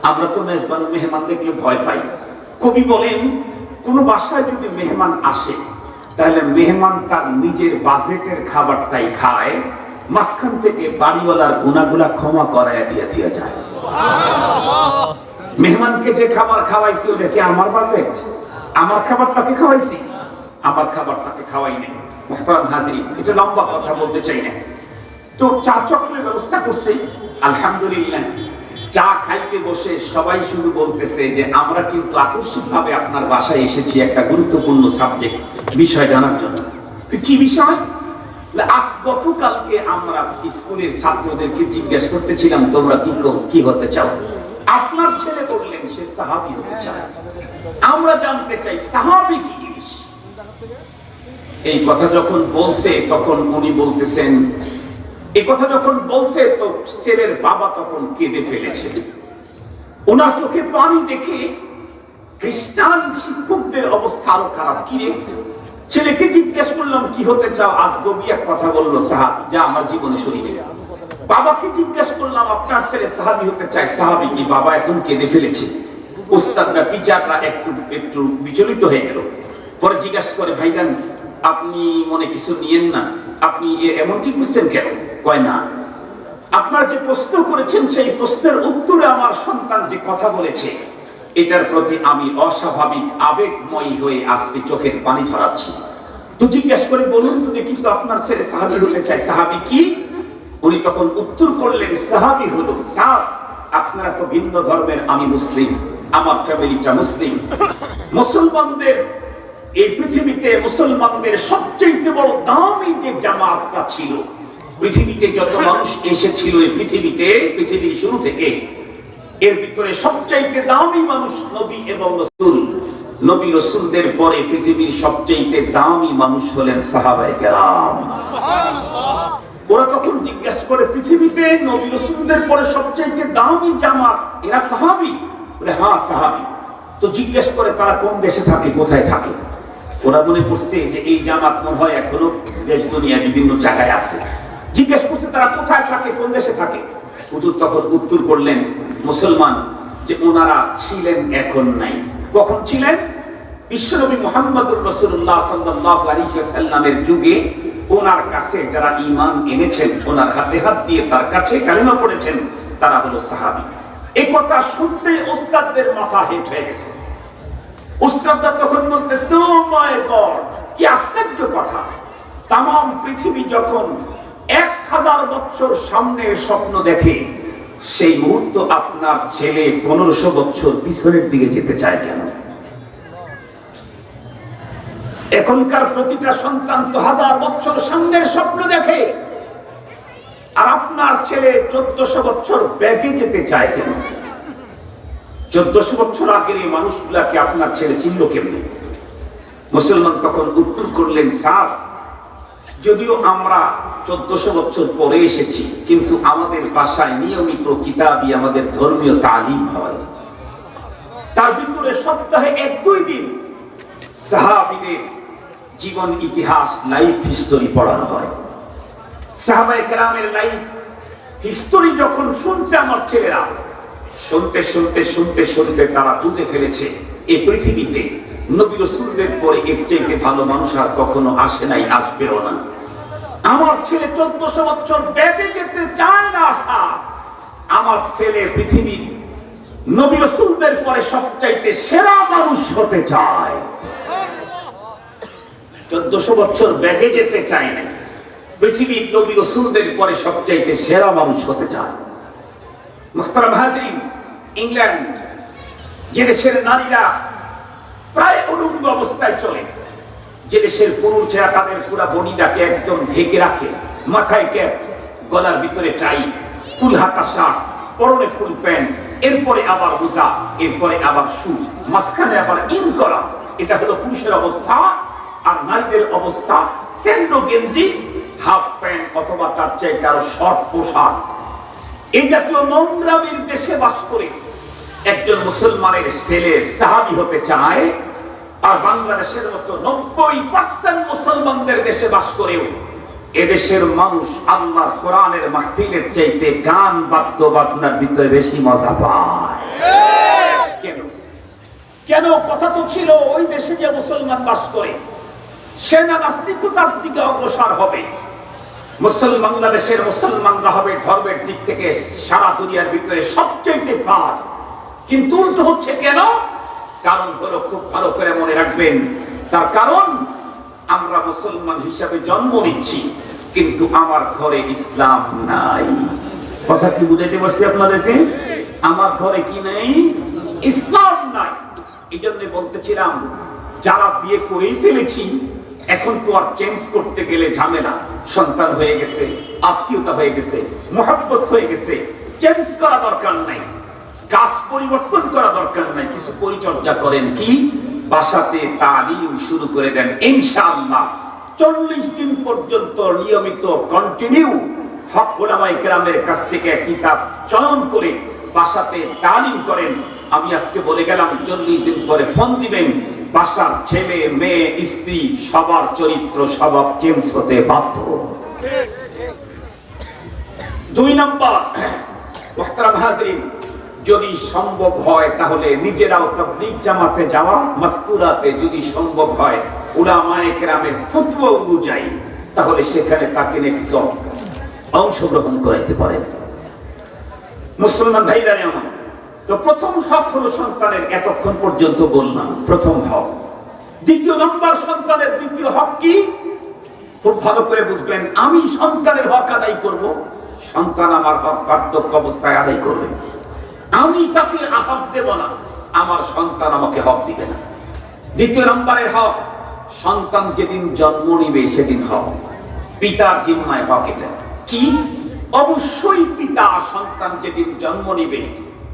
আমরা তো মেজবান মেহমান দেখলে ভয় পাই। কবি বলেন, কোন বাসায় যদি মেহমান আসে তাহলে মেহমান তার নিজের বাজেটের খাবারটাই খায়, মাঝখান থেকে বাড়িওয়ালার গুনাহগুলা ক্ষমা করায় দিয়ে যায়। মেহমানকে যে খাবার খাওয়াইছি ওটা কি আমার বাজেট? আমার খাবার তাকে খাওয়াইছি? আমার খাবার তাকে খাওয়াই নাই। মুহতারাম হাজিরিন, এটা লম্বা কথা বলতে চাই না। তো চা চক্রের ব্যবস্থা করছে, আলহামদুলিল্লাহ। চা খাইতে বসে সবাই শুধু বলতেছে যে আমরা কিন্তু আকস্মিকভাবে আপনার বাসায় এসেছি একটা গুরুত্বপূর্ণ সাবজেক্ট, বিষয় জানার জন্য। কি বিষয়? আজ গতকালকে আমরা স্কুলের ছাত্রদেরকে জিজ্ঞেস করতেছিলাম তোমরা কি হতে চাও? আপনার ছেলে বললেন সে সাহাবী হতে চায়। আমরা জানতে চাই সাহাবী কি জিনিস। এই কথা যখন বলছে তখন উনি বলতেছেন, এই কথা যখন বলছে তো ছেলের বাবা তখন কেঁদে ফেলেছে। ওনার চোখে পানি দেখে খ্রিস্টান শিক্ষকদের অবস্থা আরো খারাপ। কি রে? ছেলেকে জিজ্ঞেস করলাম কি হতে চাও? আজগবি এক কথা বললো, সাহাবী, যা আমার জীবনে শুনিনি। বাবাকে জিজ্ঞেস করলাম আপনার ছেলে সাহাবী হতে চায়, সাহাবী কি? বাবা এখন কেঁদে ফেলেছে। উস্তাদরা, টিচাররা একটু বিচলিত হয়ে গেল। পরে জিজ্ঞাসা করে, ভাইজান আপনি মনে কিছু নিয়েন না, আপনি এমনটি বুঝছেন কেন? কয় না, আপনার যে প্রশ্ন করেছেন সেই প্রশ্নের উত্তরে আমার সন্তান যে কথা বলেছে এটার প্রতি আমি অস্বাভাবিক আবেগময়ী হয়ে আজকে চোখের পানি ঝরাচ্ছি। তো জিজ্ঞেস করে বলুন তো দেখি, তো আপনার ছেলে সাহাবী হতে চায়, সাহাবী কি? উনি তখন উত্তর করলেন, সাহাবী হলো, স্যার আপনারা তো ভিন্ন ধর্মের, আমি মুসলিম, আমার ফ্যামিলিটা মুসলিম। মুসলমানদের এই পৃথিবীতে মুসলমানদের সবচেয়ে বড় দামি যে জামাতটা ছিল, পৃথিবীতে যত মানুষ এসেছিল এই পৃথিবীর শুরু থেকে, এর ভিতরে সবচাইতে দামি মানুষ নবী এবং রাসূল। নবী রাসূলদের পরে পৃথিবীর সবচাইতে দামি মানুষ হলেন সাহাবায়ে কেরাম। ওরা তখন জিজ্ঞাসা করে, পৃথিবীতে নবী রাসূলদের পরে সবচাইতে দামি জামাত এরা সাহাবী? বলে হ্যাঁ সাহাবী। তো জিজ্ঞেস করে তারা কোন দেশে থাকে, কোথায় থাকে? ওরা মনে করছে যে এই জামাত মনে হয় এখনো দেশ দুনিয়া বিভিন্ন জায়গায় আছে। জিজ্ঞেস করছে তারা কোথায় থাকে, কোন দেশে থাকে? হুজুর তখন উত্তর করলেন, মুসলমান যে ওনারা ছিলেন এখন নাই। কখন ছিলেন? বিশ্বনবী মুহাম্মদুর রাসূলুল্লাহ সাল্লাল্লাহু আলাইহি ওয়াসাল্লামের যুগে ওনার কাছে যারা ঈমান এনেছেন, ওনার হাতে হাত দিয়ে তার কাছে কালেমা পড়েছেন, তারা হলো সাহাবী। এই কথা শুনতেই ওস্তাদদের মাথা হেঁট হয়ে গেছে। ওস্তাদরা তখন বলতেছে, ও মাই গড, কি আশ্চর্য কথা! তাম পৃথিবী যখন 1000 বছর সামনে স্বপ্ন দেখে, সেই মুহূর্ত আপনার ছেলে 1500 বছর পিছনের দিকে যেতে চায় কেন? এখনকার প্রতিটা সন্তান তো 1000 বছর সামনের স্বপ্ন দেখে, আর আপনার ছেলে 1400 বছর ব্যাগে যেতে চায় কেন? 1400 বছর আগের এই মানুষগুলাকে আপনার ছেলে চিনল কেমনে? মুসলমান তখন উত্তর করলেন, স্যার যদিও আমরা 1400 বছর পরে এসেছি, কিন্তু আমাদের বাসায় নিয়মিত কিতাবি আমাদের ধর্মীয় তালিম হয়। তার ভিতরে সপ্তাহে 1-2 দিন সাহাবীদের জীবন ইতিহাস, লাইফ হিস্টোরি পড়ানো হয়। সাহাবায়ে কেরামের লাইফ হিস্টোরি যখন শুনছে আমার ছেলেরা, শুনতে তারা বুঝে ফেলেছে এই পৃথিবীতে নবী রাসূলদের পরে এর চাইতে ভালো মানুষ আর কখনো আসে নাই, আসবেও না। আমার ছেলে 1400 বছর ব্যাগে যেতে চায় না, স্যার আমার ছেলে পৃথিবীর নবী রাসূলদের পরে সবচাইতে সেরা মানুষ হতে চায়। 1400 বছর ব্যাগে যেতে চায় না, পৃথিবীর নবী রাসূলদের পরে সবচাইতে সেরা মানুষ হতে চায়। মুহতারাম হাজিরিন, ইংল্যান্ড যে দেশের নারীরা প্রায় উলঙ্গ অবস্থায় চলে, যে দেশের পুরুষেরা তাদের পুরো বডিটাকে একদম ঢেকে রাখে, মাথায় ক্যাপ, গলার ভিতরে টাই, ফুল হাতা শার্ট, পরনে ফুল প্যান্ট, এরপরে আবার মোজা, এরপরে আবার শু, মাঝখানে আবার ইন করা, এটা হলো পুরুষের অবস্থা। আর নারীদের অবস্থা সেন্ডো গেঞ্জি, হাফ প্যান্ট অথবা তার চাইতে আরো শর্ট পোশাক। এই জাতীয় নোংরামির দেশে বাস করে একজন মুসলমানের ছেলে সাহাবী হতে চায়, আর বাংলাদেশের মতো 90% মুসলমানদের দেশে বাস করেও এদেশের মানুষ আল্লাহর কোরআনের মাহফিলের চাইতে গান বাদ্য বাজনার ভিতরে বেশি মজা পায়। কেন? কেন? কথা তো ছিল ওই দেশে যে মুসলমান বাস করে সে না নাস্তিকতার দিকে অগ্রসর হবে, বাংলাদেশের মুসলমানরা হবে ধর্মের দিক থেকে সারা দুনিয়ার ভিতরে সবচেয়ে পাস। কিন্তু উল্টো হচ্ছে কেন? কারণ হলো, খুব ভালো করে মনে রাখবেন, তার কারণ আমরা মুসলমান হিসাবে জন্ম নিচ্ছি কিন্তু আমার ঘরে ইসলাম নাই। কথা কি বুঝাইতে পারছি আপনাদেরকে? আমার ঘরে কি নেই? ইসলাম নাই। এই জন্য বলতেছিলাম, যারা বিয়ে করেই ফেলেছি এখন তো আর চেঞ্জ করতে গেলে ঝামেলা, সন্তান হয়ে গেছে, আত্মীয়তা হয়ে গেছে, মহব্বত হয়ে গেছে, চেঞ্জ করা দরকার নাই, কাজ পরিবর্তন করা দরকার নাই, কিছু পরিচর্যা করেন, কি বাসাতে তালিম শুরু করে দেন। ইনশাআল্লাহ 40 দিন পর্যন্ত নিয়মিত কন্টিনিউ হক উলামায়ে কেরামের কাছ থেকে কিতাব চয়ন করে বাসাতে তালিম করেন। আমি আজকে বলে গেলাম 40 দিন পরে ফোন দিবেন, বাসার ছেলে মেয়ে স্ত্রী সবার চরিত্র স্বভাব চেঞ্জ হতে বাধ্য। 2 নম্বর, মুহতারাম হাজরিন, যদি সম্ভব হয় তাহলে নিজেরাও তাবলীগ জামাতে যাওয়া, মাস্তুরাতে যদি সম্ভব হয় উলামায়ে কেরামের ফতোয়া অনুযায়ী, তাহলে সেখানে তাকে কিছু অংশগ্রহণ করাইতে পারেন। মুসলমান ভাইরা আমার, তো প্রথম হক হলো সন্তানের, এতক্ষণ পর্যন্ত বললাম প্রথম হক। 2 নম্বর, সন্তানের 2য় হক কি? খুব ভালো করে বুঝবেন। আমি সন্তানের হক আদায় করব, সন্তান আমার হক বার্ধক্য অবস্থায় আদায় করবে। আমি তাকে হক দেব না, আমার সন্তান আমাকে হক দিবে না। 2 নম্বরের হক, সন্তান যেদিন জন্ম নিবে সেদিন হক, পিতার জিম্মায় হক। এটা কি? অবশ্যই পিতা সন্তান যেদিন জন্ম নিবে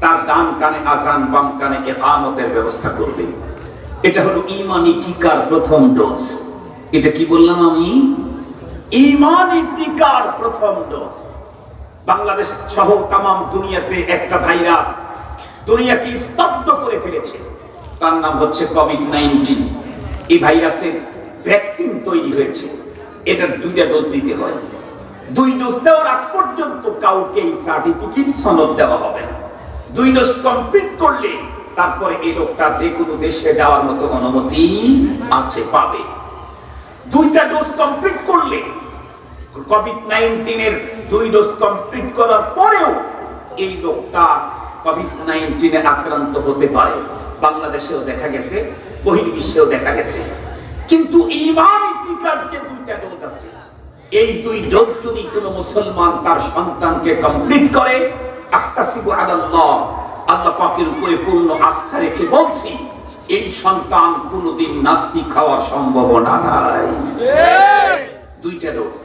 তার ডান কানে আযান, বাম কানে ইকামতের ব্যবস্থা করবে। এটা হলো ঈমানি টিকার প্রথম ডোজ। এটা কি বললাম আমি? ঈমানি টিকার প্রথম ডোজ। বাংলাদেশ সহ তামাম দুনিয়াতে একটা ভাইরাস দুনিয়াকে স্তব্ধ করে ফেলেছে, তার নাম হচ্ছে কোভিড-19। এই ভাইরাসের ভ্যাকসিন তৈরি হয়েছে, এটার 2টা ডোজ দিতে হয়। 2 ডোজ দেওয়ার আগ পর্যন্ত কাউকে সার্টিফিকেট সনদ দেওয়া হবে না। 2 ডোজ কমপ্লিট করলে তারপরে এই লোকটা যে কোনো দেশে যাওয়ার মতো অনুমতি আছে, পাবে। 2টা ডোজ কমপ্লিট করলে, কোভিড-19 এর 2 ডোজ কমপ্লিট করার পরেও এই লোকটা কোভিড-19 এ আক্রান্ত হতে পারে। বাংলাদেশেও দেখা গেছে, বহির্বিশ্বেও দেখা গেছে। কিন্তু ঈমানি টিকার যে 2টা ডোজ আছে, এই 2 ডোজ যদি কোনো মুসলমান তার সন্তানকে কমপ্লিট করে, আহতাসিবু আলাল্লাহ, আল্লাহ পাকের উপরে পূর্ণ আস্থা রেখে বলছি, এই সন্তান কোনোদিন নাস্তিক হওয়ার সম্ভাবনা নাই। 2টা ডোজ।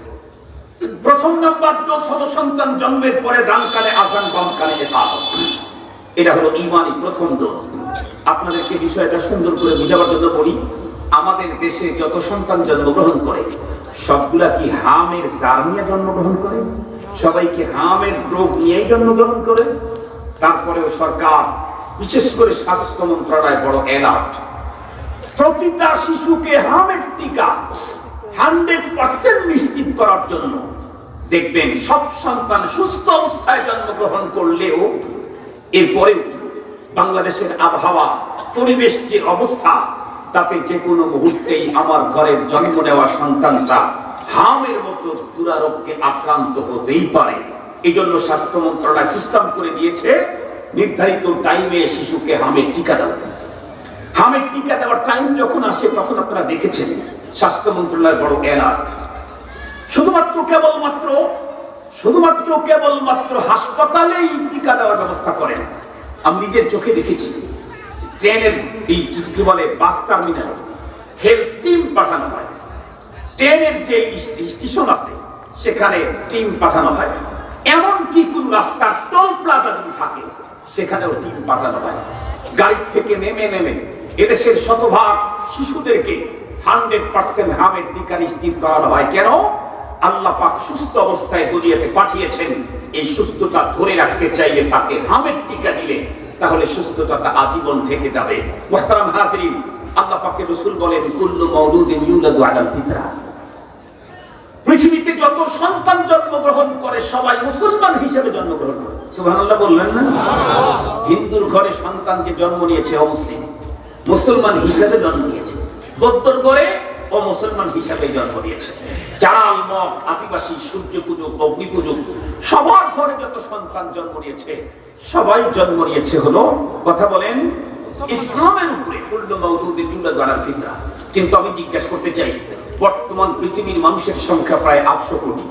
প্রথম নাম্বার ডোজ হলো সন্তান জন্মের পরে ডান কানে আযান, বাম কানে ইকামত। এটা হলো ঈমানি প্রথম ডোজ। আপনাদেরকে বিষয়টা সুন্দর করে বোঝাবার জন্য বলি, আমাদের দেশে যত সন্তান জন্মগ্রহণ করে সবগুলা কি হামের জার নিয়ে জন্মগ্রহণ করে? সবাইকে হামের রোগ নিয়েই জন্মগ্রহণ করে? তারপরেও সরকার, বিশেষ করে স্বাস্থ্য মন্ত্রণালয় বড় অ্যালার্ট, প্রতিটা শিশুকে হামের টিকা 100% নিশ্চিত করার জন্য। দেখবেন সব সন্তান সুস্থ অবস্থায় জন্মগ্রহণ করলেও এরপরেও বাংলাদেশের আবহাওয়া, পরিবেশ যে অবস্থা, তাতে যে কোনো মুহূর্তেই আমার ঘরের জন্ম নেওয়া সন্তানটা হামের মতো দুরারোগ্যে আক্রান্ত হতেই পারে। এই জন্য স্বাস্থ্য মন্ত্রণালয় সিস্টেম করে দিয়েছে, নির্ধারিত টাইমে শিশুকে হামের টিকা দাও। হামের টিকা দেওয়ার টাইম যখন আসে তখন আপনারা দেখেছেন স্বাস্থ্য মন্ত্রণালয় বড় অ্যালার্ট। শুধুমাত্র কেবলমাত্র হাসপাতালেই টিকা দেওয়ার ব্যবস্থা করেন। আমি নিজের চোখে দেখেছি, ট্রেনের এই কি বলে বাস টার্মিনালে হেলথ টিম পাঠানো হয়, ট্রেনের যে স্টেশন আছে সেখানে টিম পাঠানো হয়, এমনকি কোন রাস্তার টোল প্লাজা যদি থাকে সেখানেও টিম পাঠানো হয়। গাড়ির থেকে নেমে এদেশের শতভাগ শিশুদেরকে 100% হামের টিকা নিশ্চিত করানো হয়। কেন? আল্লাহ পাক সুস্থ অবস্থায় দুনিয়াতে পাঠিয়েছেন এই সুস্থতা ধরে রাখতে চাইলে তাকে হামের টিকা দিলে তাহলে সুস্থতাটা আজীবন থেকে যাবে। মুহতারাম হাজিরিন, আল্লাহ পাকের রাসূল বলেন কুল্লু মাউলুদিন ইউলাদু আলাল ফিতরা। পৃথিবীতে যত সন্তান জন্মগ্রহণ করে সবাই মুসলমান হিসেবে জন্মগ্রহণ করে। সুবহানাল্লাহ বললেন না? হিন্দুর ঘরে সন্তান যে জন্ম নিয়েছে অমুসলিম, মুসলমান হিসেবে জন্ম নিয়েছে। বৌদ্ধর ঘরে ও মুসলমান হিসাবে জন্ম নিয়েছে। চাল মগ আদিবাসী সূর্য পূজক অগ্নি পূজক সবার ঘরে যত সন্তান জন্ম নিয়েছে সবাই জন্ম নিয়েছে হলো কথা বলেন ইসলামের উপরে। কুল্লু মাউলুদিন ইউলাদু আলাল ফিতরা। কিন্তু আমি জিজ্ঞাসা করতে চাই, বর্তমান পৃথিবীর মানুষের সংখ্যা প্রায় 800 কোটি।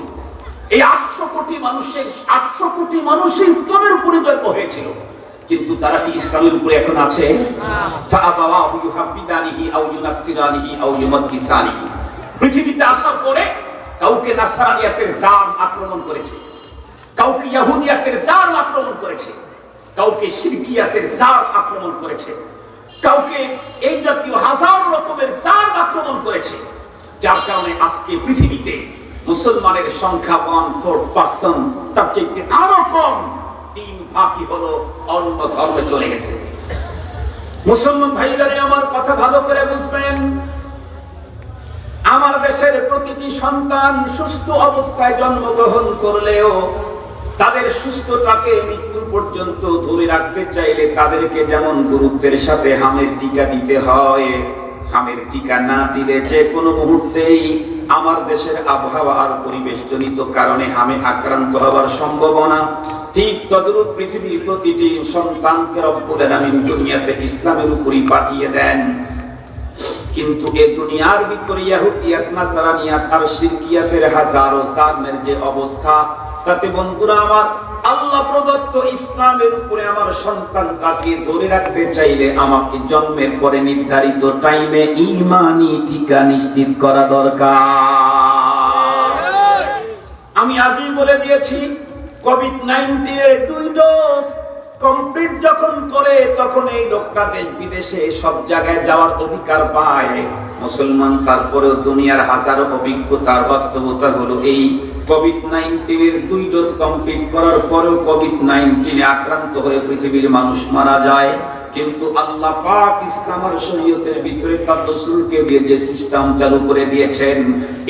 এই 800 কোটি মানুষের 800 কোটি মানুষ ইসলামের উপরে জন্ম হয়েছিল, কিন্তু তারা কি ইসলামের উপরে এখন আছে? ফাআবাওয়াহু ইউহাব্বিদানিহি আও ইউনাসসিরানিহি আও ইউমাক্কিসানিহি। পৃথিবীতে আসার পরে কাউকে নাসরানিয়াতের জাম আক্রমণ করেছে, কাউকে ইহুদিয়াতের জাম আক্রমণ করেছে, কাউকে শিরকিয়াতের জাম আক্রমণ করেছে, কাউকে এই জাতীয় হাজার রকমের জাম আক্রমণ করেছে, যার কারণে আজকে পৃথিবীতে মুসলমানের সংখ্যা 1/4, তার চাইতে আরো কম। 3 ভাগই হলো অন্য ধর্মে চলে গেছে। মুসলমান ভাইরা আমার কথা ভালো করে বুঝবেন, আমার দেশের প্রতিটি সন্তান সুস্থ অবস্থায় জন্মগ্রহণ করলেও তাদের সুস্থতাকে মৃত্যু পর্যন্ত ধরে রাখতে চাইলে তাদেরকে যেমন গুরুত্বের সাথে হামের টিকা দিতে হয়, হামের টিকা না দিলে যে কোনো মুহূর্তেই আমার দেশের আবহাওয়া আর পরিবেশ জনিত কারণে হামে আক্রান্ত হওয়ার সম্ভাবনা, ঠিক তদ্রূপ পৃথিবীর প্রতিটি সন্তানকে রব্বুল আলামিন দুনিয়াতে ইসলামের উপরই পাঠিয়ে দেন। কিন্তু এই দুনিয়ার ভিতরে ইহুদিয়াত নাসারানিয়াত আর শিরকিয়াতের হাজারো জালেমের যে অবস্থা, তাতে বন্ধুরা আমার আল্লাহ প্রদত্ত ইসলামের উপরে আমার সন্তানটাকে ধরে রাখতে চাইলে আমাকে জন্মের পরে নির্ধারিত টাইমে ঈমানি টিকা নিশ্চিত করা দরকার। আমি আগেই বলে দিয়েছি, কোভিড-19 এর 2 ডোজ কমপ্লিট যখন করে তখন এই লোকটা দেশ বিদেশে সব জায়গায় যাওয়ার অধিকার পায়। মুসলমান তারপরেও দুনিয়ার হাজারো অভিজ্ঞতার বাস্তবতা হলো এই কোভিড-19 এর 2 ডোজ কমপ্লিট করার পরেও কোভিড-19 এ আক্রান্ত হয়ে পৃথিবীর মানুষ মারা যায়। কিন্তু আল্লাহ পাক ইসলাম আর শরীয়তের ভিতরে তার রাসূলকে দিয়ে যে সিস্টেম চালু করে দিয়েছেন,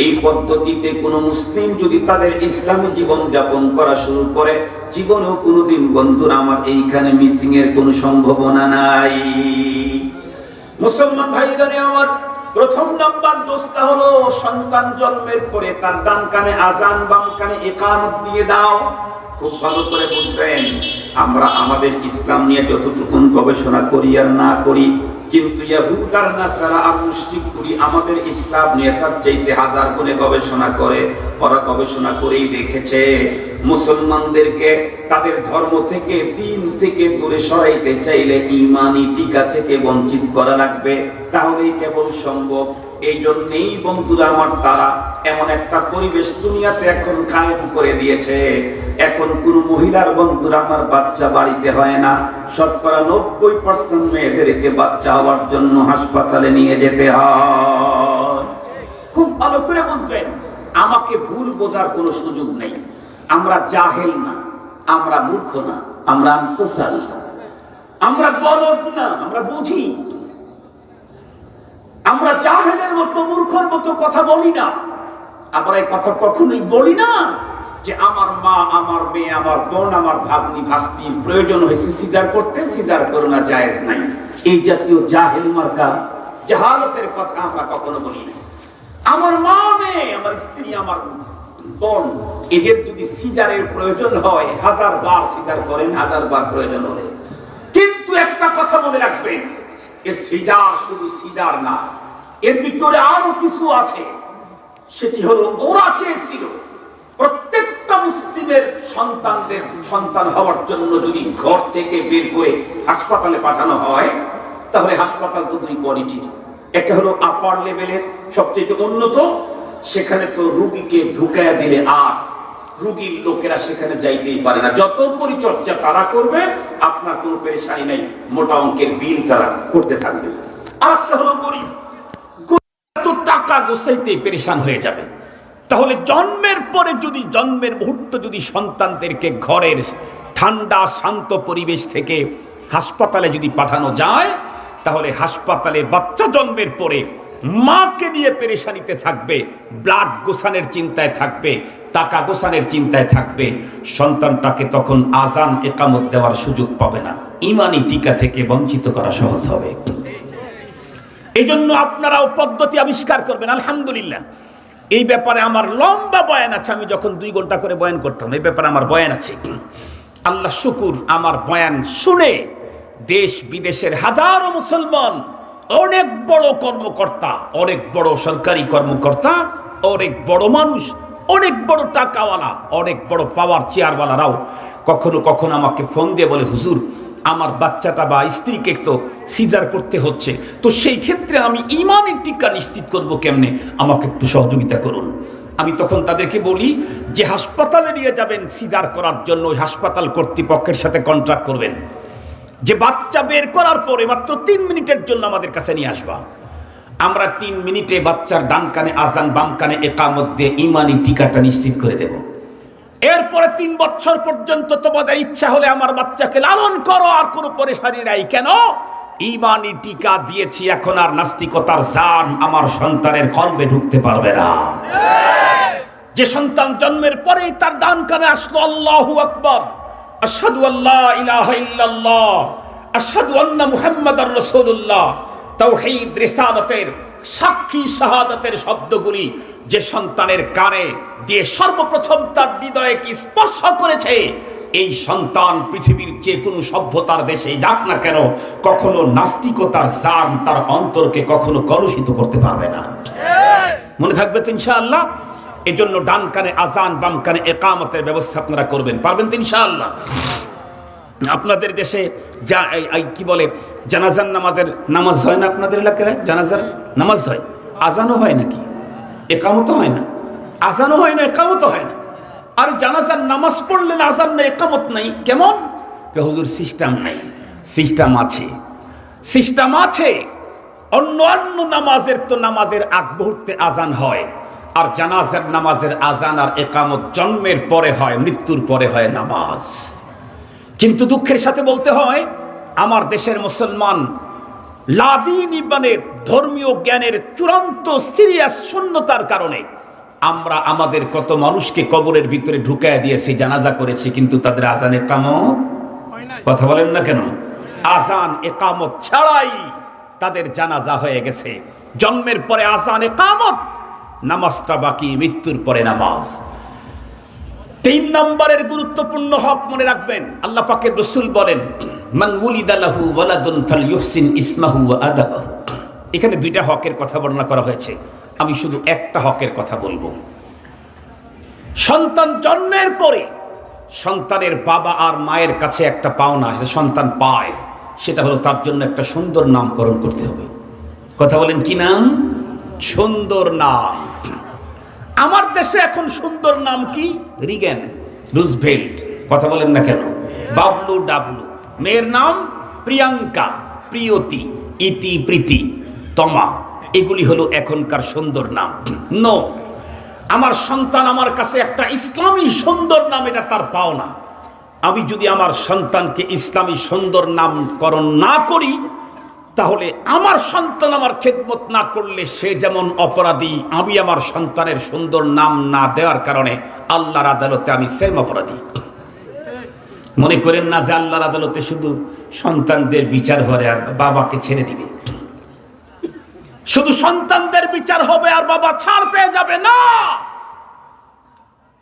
এই পদ্ধতিতে কোনো মুসলিম যদি তাদের ইসলামী জীবন যাপন করা শুরু করে, জীবনেও কোনোদিন বন্ধুরা আমার এইখানে মিসিং এর কোনো সম্ভাবনা নাই। মুসলমান ভাইরা আমার প্রথম নাম্বার দোষটা হলো সন্তান জন্মের পরে তার ডান কানে আজান বাম কানে ইকামত দিয়ে দাও। খুব ভালো করে বুঝবেন, আমরা আমাদের ইসলাম নিয়ে যতটুকু গবেষণা করি আর না করি, কিন্তু ইহুদ আর নাসারা আর মুশরিকগুলি আমাদের ইসলাম নিয়ে তার চাইতে হাজার গুণে গবেষণা করে। ওরা গবেষণা করেই দেখেছে মুসলমানদেরকে তাদের ধর্ম থেকে দিন থেকে দূরে সরাইতে চাইলে ঈমানি টিকা থেকে বঞ্চিত করা লাগবে, তাহলেই কেবল সম্ভব। এই জন্যই বন্ধুরা আমার তারা এমন একটা পরিবেশ দুনিয়াতে এখন কায়েম করে দিয়েছে, এখন কোন মহিলার বন্ধুরা আমার বাচ্চা বাড়িতে হয় না, শতকরা 90% মেয়েদেরকে বাচ্চা হওয়ার জন্য হাসপাতালে নিয়ে যেতে হয়। খুব ভালো করে বুঝবেন, আমাকে ভুল বোঝার কোনো সুযোগ নেই। আমরা জাহেল না, আমরা মূর্খ না, আমরা আনসোসাল, আমরা বলদ না, আমরা বুঝি। আমরা জাহেলের মতো মূর্খর মতো কথা বলি না। আমরা এই কথা কখনোই বলি না যে আমার মা, আমার মেয়ে, আমার বোন, আমার ভাগ্নি ভাস্তির প্রয়োজন হয়েছে সিজার করতে, সিজার করো না, জায়েজ নাই। এই জাতীয় জাহেল মার্কা জাহালতের কথা আমরা কখনো বলি না। আমার মা, মেয়ে, আমার স্ত্রী, আমার বোন, এদের যদি সিজারের প্রয়োজন হয় 1000 বার সিজার করেন, 1000 বার প্রয়োজন হলে। কিন্তু একটা কথা মনে রাখবেন, এ সিজার শুধু সিজার না, এর ভিতরে আরো কিছু আছে। সেটি হলো ওরা চেয়েছিল প্রত্যেকটা মুসলিমের সন্তানদের সন্তান হওয়ার জন্য যদি ঘর থেকে বের করে হাসপাতালে পাঠানো হয়, তাহলে হাসপাতাল তো 2 কোয়ালিটির। একটা হলো আপার লেভেলের, সবচেয়ে উন্নত, সেখানে তো রোগীকে ঢুকায়া দিলে আর রোগীর লোকেরা সেখানে যাইতেই পারে না। যত পরিচর্যা তারা করবে আপনার কোনো পেরেশানি নেই, মোটা অঙ্কের বিল তারা করতে থাকবে। আর একটা হলো গরিব, টাকা গোছাইতে পেরেশান হয়ে যাবে, তাহলে জন্মের পরে যদি জন্মের মুহূর্ত যদি সন্তানদেরকে ঘরের ঠান্ডা শান্ত পরিবেশ থেকে হাসপাতালে যদি পাঠানো যায়, তাহলে হাসপাতালে বাচ্চা জন্মের পরে মাকে নিয়ে পেরেশানিতে থাকবে, ব্লাড গোছানোর চিন্তায় থাকবে, টাকা গোছানোর চিন্তায় থাকবে। সন্তানটাকে তখন আজান একামত দেওয়ার সুযোগ পাবে না, ইমানি টিকা থেকে বঞ্চিত করা সহজ হবে। এই জন্য আপনারাও পদ্ধতি আবিষ্কার করবেন। আলহামদুলিল্লাহ, এই ব্যাপারে আমার লম্বা বয়ান আছে। আমি যখন 2 ঘন্টা করে বয়ান করতাম, এই ব্যাপারে আমার বয়ান আছে। আল্লাহ শুকুর, আমার বয়ান শুনে দেশ বিদেশের হাজারো মুসলমান, অনেক বড় কর্মকর্তা, অনেক বড় সরকারি কর্মকর্তা, অনেক বড় মানুষ, অনেক বড় টাকাওয়ালা, অনেক বড় পাওয়ার চেয়ারওয়ালারাও কখনো কখনো আমাকে ফোন দিয়ে বলে, হুজুর আমার বাচ্চাটা বা স্ত্রীকে তো সিজার করতে হচ্ছে, তো সেই ক্ষেত্রে আমি ইমানের টিকা নিশ্চিত করব কেমনে, আমাকে একটু সহযোগিতা করুন। আমি তখন তাদেরকে বলি যে হাসপাতালে নিয়ে যাবেন সিজার করার জন্য, ওই হাসপাতাল কর্তৃপক্ষের সাথে কন্ট্রাক্ট করবেন যে বাচ্চা বের করার পরে মাত্র 3 মিনিটের জন্য আমাদের কাছে নিয়ে আসবা। আমরা 3 মিনিটে বাচ্চার ডান কানে আজান, বাম কানে একামত দিয়ে ইমানি টিকাটা নিশ্চিত করে দেব। এরপরে 3 বছর পর্যন্ত তোমাদের ইচ্ছা হলে আমার বাচ্চাকে লালন করো, আর কোনো পরেশানি নাই। কেন? ইমানি টিকা দিয়েছি, এখন আর নাস্তিকতার জান আমার সন্তানের কলবে ঢুকতে পারবে না। যে সন্তান জন্মের পরেই তার ডান কানে আসলো আল্লাহু আকবার, আশহাদু আল্লা ইলাহা ইল্লাল্লাহ, আশহাদু আন্না মুহাম্মাদার রাসূলুল্লাহ, তাওহীদ রিসালাতের সাক্ষী শাহাদাতের শব্দগুলি যে সন্তানের কানে দিয়ে সর্বপ্রথম তার হৃদয়কে স্পর্শ করেছে, এই সন্তান পৃথিবীর যে কোনো সভ্যতার দেশে যাক না কেন, কখনো নাস্তিকতার জান তার অন্তরকে কখনো কলুষিত করতে পারবে না। মনে থাকবে তো ইনশাআল্লাহ? এই জন্য ডান কানে আজান, বাম কানে একামতের ব্যবস্থা আপনারা করবেন, পারবেন তো ইনশাআল্লাহ? আপনাদের দেশে যা কি বলে জানাজার নামাজ হয় না? আপনাদের এলাকায় জানাজার নামাজ হয়, আজানও হয় নাকি? একামতও হয় না? আজানও হয় না, একামতও হয় না। আর জানাজার নামাজ পড়লেন আজান না, একামত নাই, কেমন? হুজুর সিস্টেম নাই। সিস্টেম আছে, সিস্টেম আছে। অন্য নামাজের তো নামাজের আগ মুহূর্তে আজান হয়, আর জানাজার নামাজের আজান আর একামত জন্মের পরে হয়, মৃত্যুর পরে হয় নামাজ। কিন্তু দুঃখের সাথে বলতে হয়, আমার দেশের মুসলমান লাদিনী মানে ধর্মীয় জ্ঞানের চূড়ান্ত সিরিয়াস শূন্যতার কারণে আমরা আমাদের কত মানুষকে কবরের ভিতরে ঢুকায় দিয়েছি, জানাজা করেছি, কিন্তু তাদের আজান একামত, কথা বলেন না কেন? আজান একামত ছাড়াই তাদের জানাজা হয়ে গেছে। জন্মের পরে আজান একামত, নামাজটা বাকি, মৃত্যুর পরে নামাজ। 3 নম্বরের গুরুত্বপূর্ণ হক মনে রাখবেন। আল্লাহ পাকের রাসূল বলেন, মান উলিদা লাহু ওয়ালাদুন ফালইউহসিন ইসমাহু ওয়া আদাবাহু। এখানে 2টা হকের কথা বর্ণনা করা হয়েছে, আমি শুধু একটা হকের কথা বলবো। সন্তান জন্মের পরে সন্তানের বাবা আর মায়ের কাছে একটা পাওনা সন্তান পায়, সেটা হলো তার জন্য একটা সুন্দর নামকরণ করতে হবে। কথা বলেন কি নাম? সুন্দর নাম। আমার দেশে এখন সুন্দর নাম কি? রিগেন, রুজভেল্ট, কথা বলেন না কেন? বাবলু, ডাবলু। মেয়ের নাম প্রিয়াঙ্কা, প্রিয়তি, ইতি, প্রীতি, তমা। এগুলি হলো এখনকার সুন্দর নাম। নো, আমার সন্তান আমার কাছে একটা ইসলামী সুন্দর নাম, এটা তার পাওনা। আমি যদি আমার সন্তানকে ইসলামী সুন্দর নামকরণ না করি, তাহলে আমার সন্তান আমার খেদমত না করলে সে যেমন অপরাধী, আমি আমার সন্তানের সুন্দর নাম না দেওয়ার কারণে আল্লাহর আদালতে আমি সেম অপরাধী। মনে করেন না যে আল্লাহর আদালতে শুধু সন্তানদের বিচার হবে আর বাবাকে ছেড়ে দিবে, শুধু সন্তানদের বিচার হবে আর বাবা ছাড় পেয়ে যাবে না।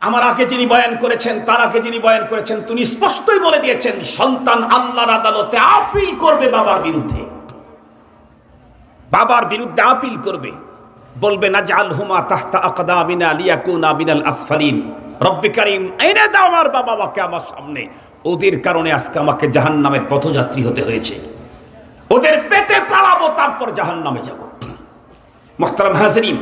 আমার আগে যিনি বয়ান করেছেন, তার আগে যিনি বয়ান করেছেন, তিনি স্পষ্টই বলে দিয়েছেন, সন্তান আল্লাহর আদালতে আপিল করবে বাবার বিরুদ্ধে, বাবার বিরুদ্ধে আপিল করবে, বলবে নাজআলহুমা তাহতা আকদামিনা লিয়াকুনা মিনাল আসফালিন। রব্বে কারীম, এনে দাও আমার বাবাকে আমার সামনে, ওদের কারণে আজকে আমাকে জাহান্নামের পথযাত্রী হতে হয়েছে, ওদের পেটে পালাবো, তারপর জাহান্নামে যাব। মুহতারাম হাজরিন,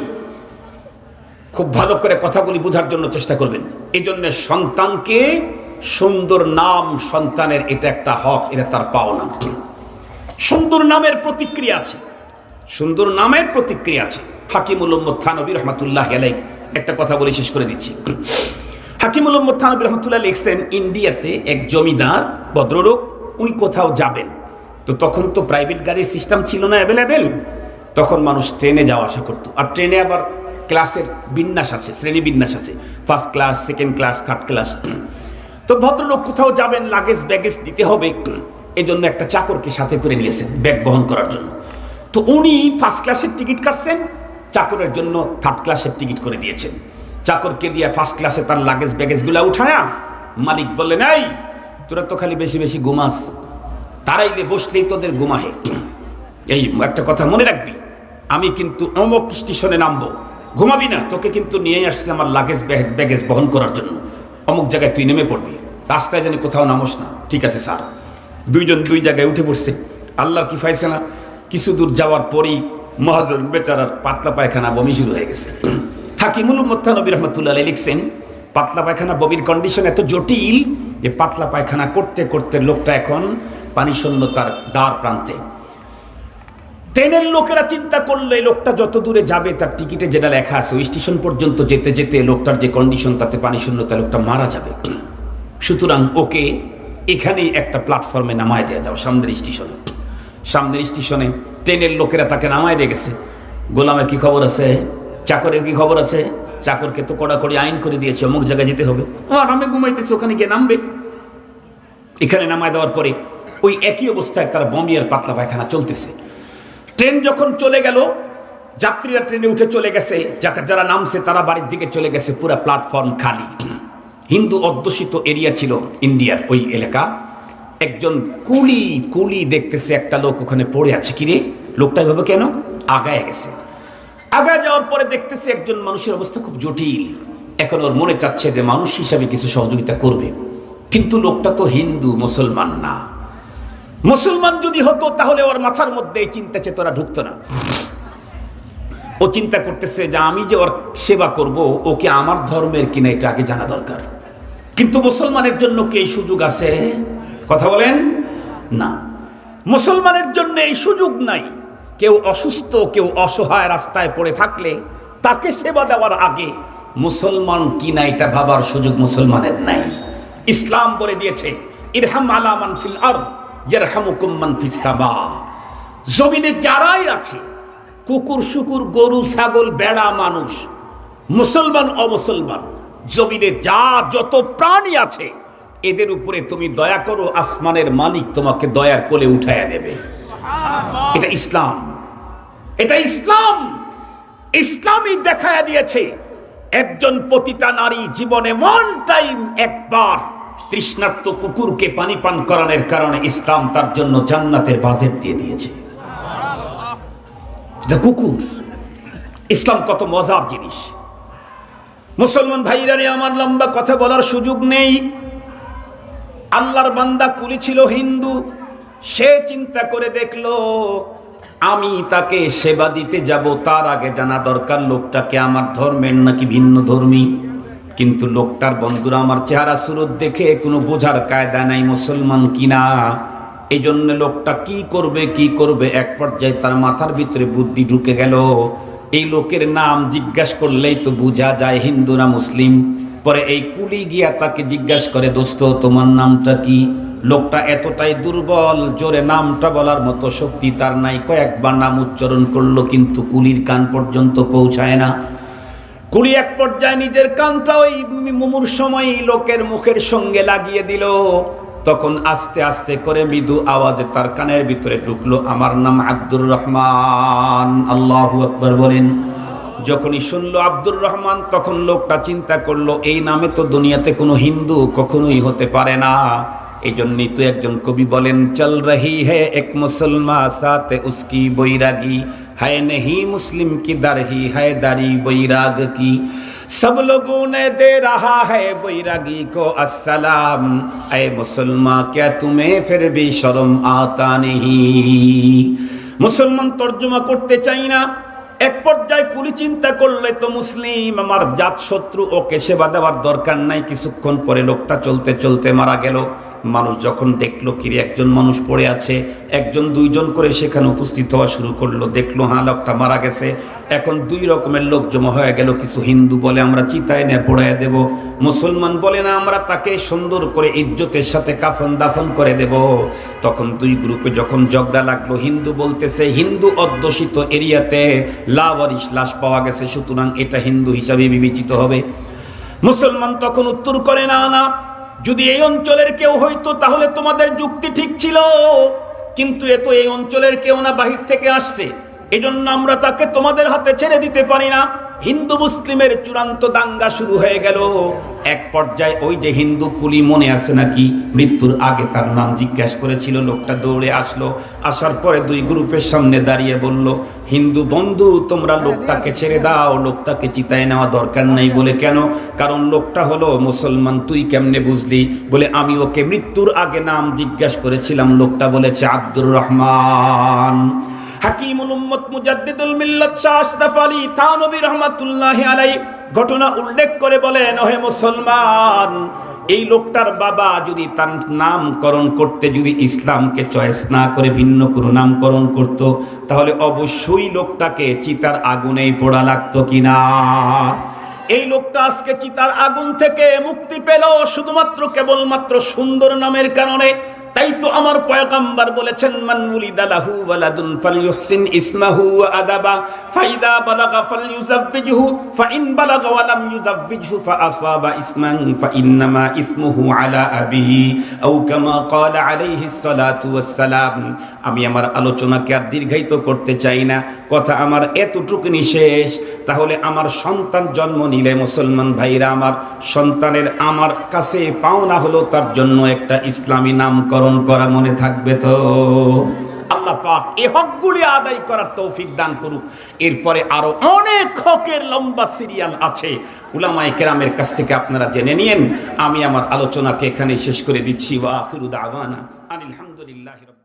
খুব ভালো করে কথাগুলি বোঝার জন্য চেষ্টা করবেন। এই জন্য সন্তানকে সুন্দর নাম, সন্তানের এটা একটা হক, এটা তার পাওনা। সুন্দর নামের প্রতিক্রিয়া আছে, সুন্দর নামের প্রতিক্রিয়া আছে। হাকিমুল উম্মত থানবী রহমাতুল্লাহ আলাইহি একটা কথা বলে শেষ করে দিচ্ছি। হাকিমুল উম্মত থানভী রহমতুল্লাহ লিখছেন, ইন্ডিয়াতে এক জমিদার ভদ্রলোক, উনি কোথাও যাবেন, তো তখন তো প্রাইভেট গাড়ির সিস্টেম ছিল না অ্যাভেলেবেল, তখন মানুষ ট্রেনে যাওয়া আসা করতো। আর ট্রেনে আবার ক্লাসের বিন্যাস আছে, শ্রেণী বিন্যাস আছে, first class, second class, third class. তো ভদ্রলোক কোথাও যাবেন, লাগেজ ব্যাগেজ দিতে হবে, এই জন্য একটা চাকরকে সাথে করে নিয়েছেন ব্যাগ বহন করার জন্য। তো উনি ফার্স্ট ক্লাসের টিকিট কাটছেন, চাকরের জন্য থার্ড ক্লাসের টিকিট করে দিয়েছেন। চাকরকে দিয়ে ফার্স্ট ক্লাসে তার লাগেজ ব্যাগেজগুলো উঠায়া মালিক বললেন, এই তোরা তো খালি বেশি বেশি ঘুমাস, তারাইলে বসলেই তোদের ঘুমাহে। এই একটা কথা মনে রাখবি, আমি কিন্তু অমুক স্টেশনে নামবো, ঘুমাবি না, তোকে কিন্তু নিয়ে আসছি আমার লাগেজ ব্যাগেজ বহন করার জন্য, অমুক জায়গায় তুই নেমে পড়বি, রাস্তায় যেন কোথাও নামোস না। ঠিক আছে স্যার। দুইজন দুই জায়গায় উঠে পড়ছে। আল্লাহর কি ফায়সালা, কিছু দূর যাওয়ার পরেই মহাজন বেচারার পাতলা পায়খানা বমি শুরু হয়ে গেছে। হাকিমুল উম্মত থানভী রহমতুল্লাহ আলাইহি লিখছেন, পাতলা পায়খানা বমির কন্ডিশন এত জটিল যে পাতলা পায়খানা করতে করতে লোকটা এখন পানি শূন্যতার দ্বার প্রান্তে। ট্রেনের লোকেরা চিন্তা করলে লোকটা যত দূরে যাবে তার টিকিটে যেটা লেখা আছে ওই স্টেশন পর্যন্ত যেতে যেতে লোকটার যে কন্ডিশন, তাতে পানি শূন্যতা, লোকটা মারা যাবে। সুতরাং ওকে এখানেই একটা প্ল্যাটফর্মে নামায় দেওয়া যাও, সামনের স্টেশনে। সামনের স্টেশনে ট্রেনের লোকেরা তাকে নামায় দিয়ে গেছে। গোলামের কি খবর আছে, চাকরের কি খবর আছে? চাকরকে তো কড়াকড়ি আইন করে দিয়েছে, অমুক জায়গায় যেতে হবে, আরামে ঘুমাইতেছে, ওখানে গিয়ে নামবে। এখানে নামায় দেওয়ার পরে ওই একই অবস্থায় তার বমি আর পাতলা পায়খানা চলতেছে। ট্রেন যখন চলে গেল, যাত্রীরা ট্রেনে উঠে চলে গেছে, যারা নামছে তারা বাড়ির দিকে চলে গেছে, পুরো প্ল্যাটফর্ম খালি। হিন্দু অধ্যুষিত এরিয়া ছিল ইন্ডিয়ার ওই এলাকা। একজন কুলি দেখতেছে একটা লোক ওখানে পড়ে আছে, কিরে লোকটা এভাবে কেন? আগায় গেছে। আগায় যাওয়ার পরে দেখতেছে একজন মানুষের অবস্থা খুব জটিল। এখন ওর মনে চাচ্ছে যে মানুষ হিসাবে কিছু সহযোগিতা করবে, কিন্তু লোকটা তো হিন্দু, মুসলমান না। মুসলমান যদি হতো তাহলে ওর মাথার মধ্যে এই চিন্তা চেতনা ঢুকতো না। ও চিন্তা করতেছে যে আমি যে ওর সেবা করব, ওকে আমার ধর্মের কিনা এটা আগে জানা দরকার। কিন্তু মুসলমানের জন্য কি এই সুযোগ আছে? কথা বলেন না, মুসলমানের জন্য এই সুযোগ নাই। কেউ অসুস্থ, কেউ অসহায় রাস্তায় পড়ে থাকলে তাকে সেবা দেওয়ার আগে মুসলমান কিনা এটা ভাবার সুযোগ মুসলমানের নাই। ইসলাম বলে দিয়েছে, ইরহাম আলা মান ফিল আরদ ইয়ারহামুকুম মান ফিস সামা। জমিনে যারাই আছে, কুকুর শুকুর, গরু ছাগল, বেড়া, মানুষ, মুসলমান অমুসলমান, জমিনে যত প্রাণী আছে এদের উপরে তুমি দয়া করো, আসমানের মালিক তোমাকে দয়ার কোলে উঠায় নেবে। এটা ইসলাম, এটা ইসলাম। ইসলামই দেখায় দিয়েছে একজন পতিতা নারী জীবনে ওয়ান টাইম, একবার তৃষ্ণার্ত কুকুরকে পানি পান করানোর কারণে ইসলাম তার জন্য জান্নাতের বাজেট দিয়ে দিয়েছে। কুকুর, ইসলাম কত মজার জিনিস। মুসলমান ভাইরা রে আমার, লম্বা কথা বলার সুযোগ নেই। আল্লাহর বান্দা কুলি ছিল হিন্দু, সে চিন্তা করে দেখলো আমি তাকে সেবা দিতে যাব, তার আগে জানা দরকার লোকটাকে আমার ধর্মের নাকি ভিন্ন ধর্মী। কিন্তু লোকটার বন্ধুরা আমার চেহারা সুরত দেখে কোনো বোঝার কায়দা নাই মুসলমান কিনা। এই জন্য লোকটা কি করবে এক পর্যায়ে তার মাথার ভিতরে বুদ্ধি ঢুকে গেল, এই লোকের নাম জিজ্ঞাসা করলেই তো বোঝা যায় হিন্দু না মুসলিম। পরে এই কুলি গিয়া তাকে জিজ্ঞাসা করে, দোস্ত তোমার নামটা কি? লোকটা এতটাই দুর্বল, জোরে নামটা বলার মতো শক্তি তার নাই। কয়েকবার নাম উচ্চারণ করলো, কিন্তু কুলির কান পর্যন্ত পৌঁছায় না। কুলি এক পর্যায়ে নিজের কানটা ওই মুমুর সময় লোকের মুখের সঙ্গে লাগিয়ে দিল। তখন আস্তে আস্তে করে মৃদু আওয়াজে তার কানের ভিতরে ঢুকলো, আমার নাম আব্দুর রহমান। আল্লাহু আকবার বলেন। যখনই শুনলো আব্দুর রহমান, তখন লোকটা চিন্তা করলো এই নামে তো দুনিয়াতে কোনো হিন্দু কখনোই হতে পারে না। এই জন্যই তো একজন কবি বলেন, চল রহি है एक मुसलमान साथ उसकी बैरागी है नहीं मुस्लिम की दर ही है दारी बैराग की सब लोगों ने दे रहा है बैरागी को अस्सलाम ऐ मुसलमान क्या तुम्हें फिर भी शर्म आता नहीं। মুসলমান তর্জমা করতে চাই না, এক পর্যায়ে কুলি চিন্তা করলে তো মুসলিম আমার জাত শত্রু, ওকে সেবা দেওয়ার দরকার নাই। কিছুক্ষণ পরে লোকটা চলতে চলতে মারা গেল। মানুষ যখন দেখলো কিরে একজন মানুষ পড়ে আছে, একজন দুইজন করে সেখানে উপস্থিত হওয়া শুরু করলো। দেখলো হ্যাঁ লোকটা মারা গেছে। এখন দুই রকমের লোক জমা হয়ে গেল। কিছু হিন্দু বলে আমরা চিতায় নিয়ে পোড়ায় দেব, মুসলমান বলে না আমরা তাকে সুন্দর করে ইজ্জতের সাথে কাফন দাফন করে দেব। তখন দুই গ্রুপে যখন ঝগড়া লাগলো, হিন্দু বলতেছে হিন্দু অধ্যুষিত এরিয়াতে লাওয়ারিশ লাশ পাওয়া গেছে, সুতরাং এটা হিন্দু হিসাবে বিবেচিত হবে। মুসলমান তখন উত্তর করে না না, যদি এই অঞ্চলের কেউ হইতো তাহলে তোমাদের যুক্তি ঠিক ছিল, কিন্তু এ তো এই অঞ্চলের কেউ না, বাহির থেকে আসছে, এজন্য আমরা তাকে তোমাদের হাতে ছেড়ে দিতে পারি না। হিন্দু মুসলিমের চূড়ান্ত দাঙ্গা শুরু হয়ে গেল। এক পর্যায়ে ওই যে হিন্দু কুলি মনে আছে নাকি, মৃত্যুর আগে তার নাম জিজ্ঞাসা করেছিল। লোকটা দৌড়ে আসলো, আসার পরে দুই গ্রুপের সামনে দাঁড়িয়ে বলল, হিন্দু বন্ধু তোমরা লোকটাকে ছেড়ে দাও, লোকটাকে চিতায় নেওয়া দরকার নাই। বলে কেন? কারণ লোকটা হলো মুসলমান। তুই কেমনে বুঝলি? বলে আমি ওকে মৃত্যুর আগে নাম জিজ্ঞাসা করেছিলাম, লোকটা বলেছে আব্দুর রহমান। হাকিমুল উম্মত মুজাদ্দিদুল মিল্লাত শাহ আশরাফ আলী থানভী রাহমাতুল্লাহি আলাইহি ঘটনা উল্লেখ করে বলেন, ওহে মুসলমান, এই লোকটার বাবা যদি তার নামকরণ করতে যদি ইসলামকে চয়েস না করে ভিন্ন কোনো নামকরণ করত, তাহলে অবশ্যই লোকটাকে চিতার আগুনেই পোড়া লাগতো কিনা। এই লোকটা আজকে চিতার আগুন থেকে মুক্তি পেল শুধুমাত্র কেবলমাত্র সুন্দর নামের কারণে। তাই তো আমার পয়গম্বর বলেছেন, মান উলিদা লাহু ওয়ালাদুন ফালইউহসিন ইসমাহু ওয়া আদাবা ফাইদা বালাগা ফালইউযাব্বিজহু ফাইন বালাগা ওয়া লাম ইউযাব্বিজহু ফাআসাবা ইসমান ফাইন্নামা ইসমুহু আলা আবিহি আও কামা ক্বালা আলাইহিস সালাতু ওয়াস সালাম। আমি আমার আলোচনাকে আর দীর্ঘায়িত করতে চাই না, কথা আমার এতটুকুনি শেষ। তাহলে আমার সন্তান জন্ম নিলে মুসলমান ভাইরা, আমার সন্তানের আমার কাছে পাওনা হলো তার জন্য একটা ইসলামী নামকরণ করা, মনে থাকবে তো? আল্লাহ পাক এই হকগুলি আদায় করার তৌফিক দান করুক। এরপরে আরো অনেক হকের লম্বা সিরিয়াল আছে, উলামায়ে কেরামের কাছ থেকে আপনারা জেনে নিয়েন। আমি আমার আলোচনাকে এখানে শেষ করে দিচ্ছি। ওয়া আখিরু দাওয়ানা আলহামদুলিল্লাহি।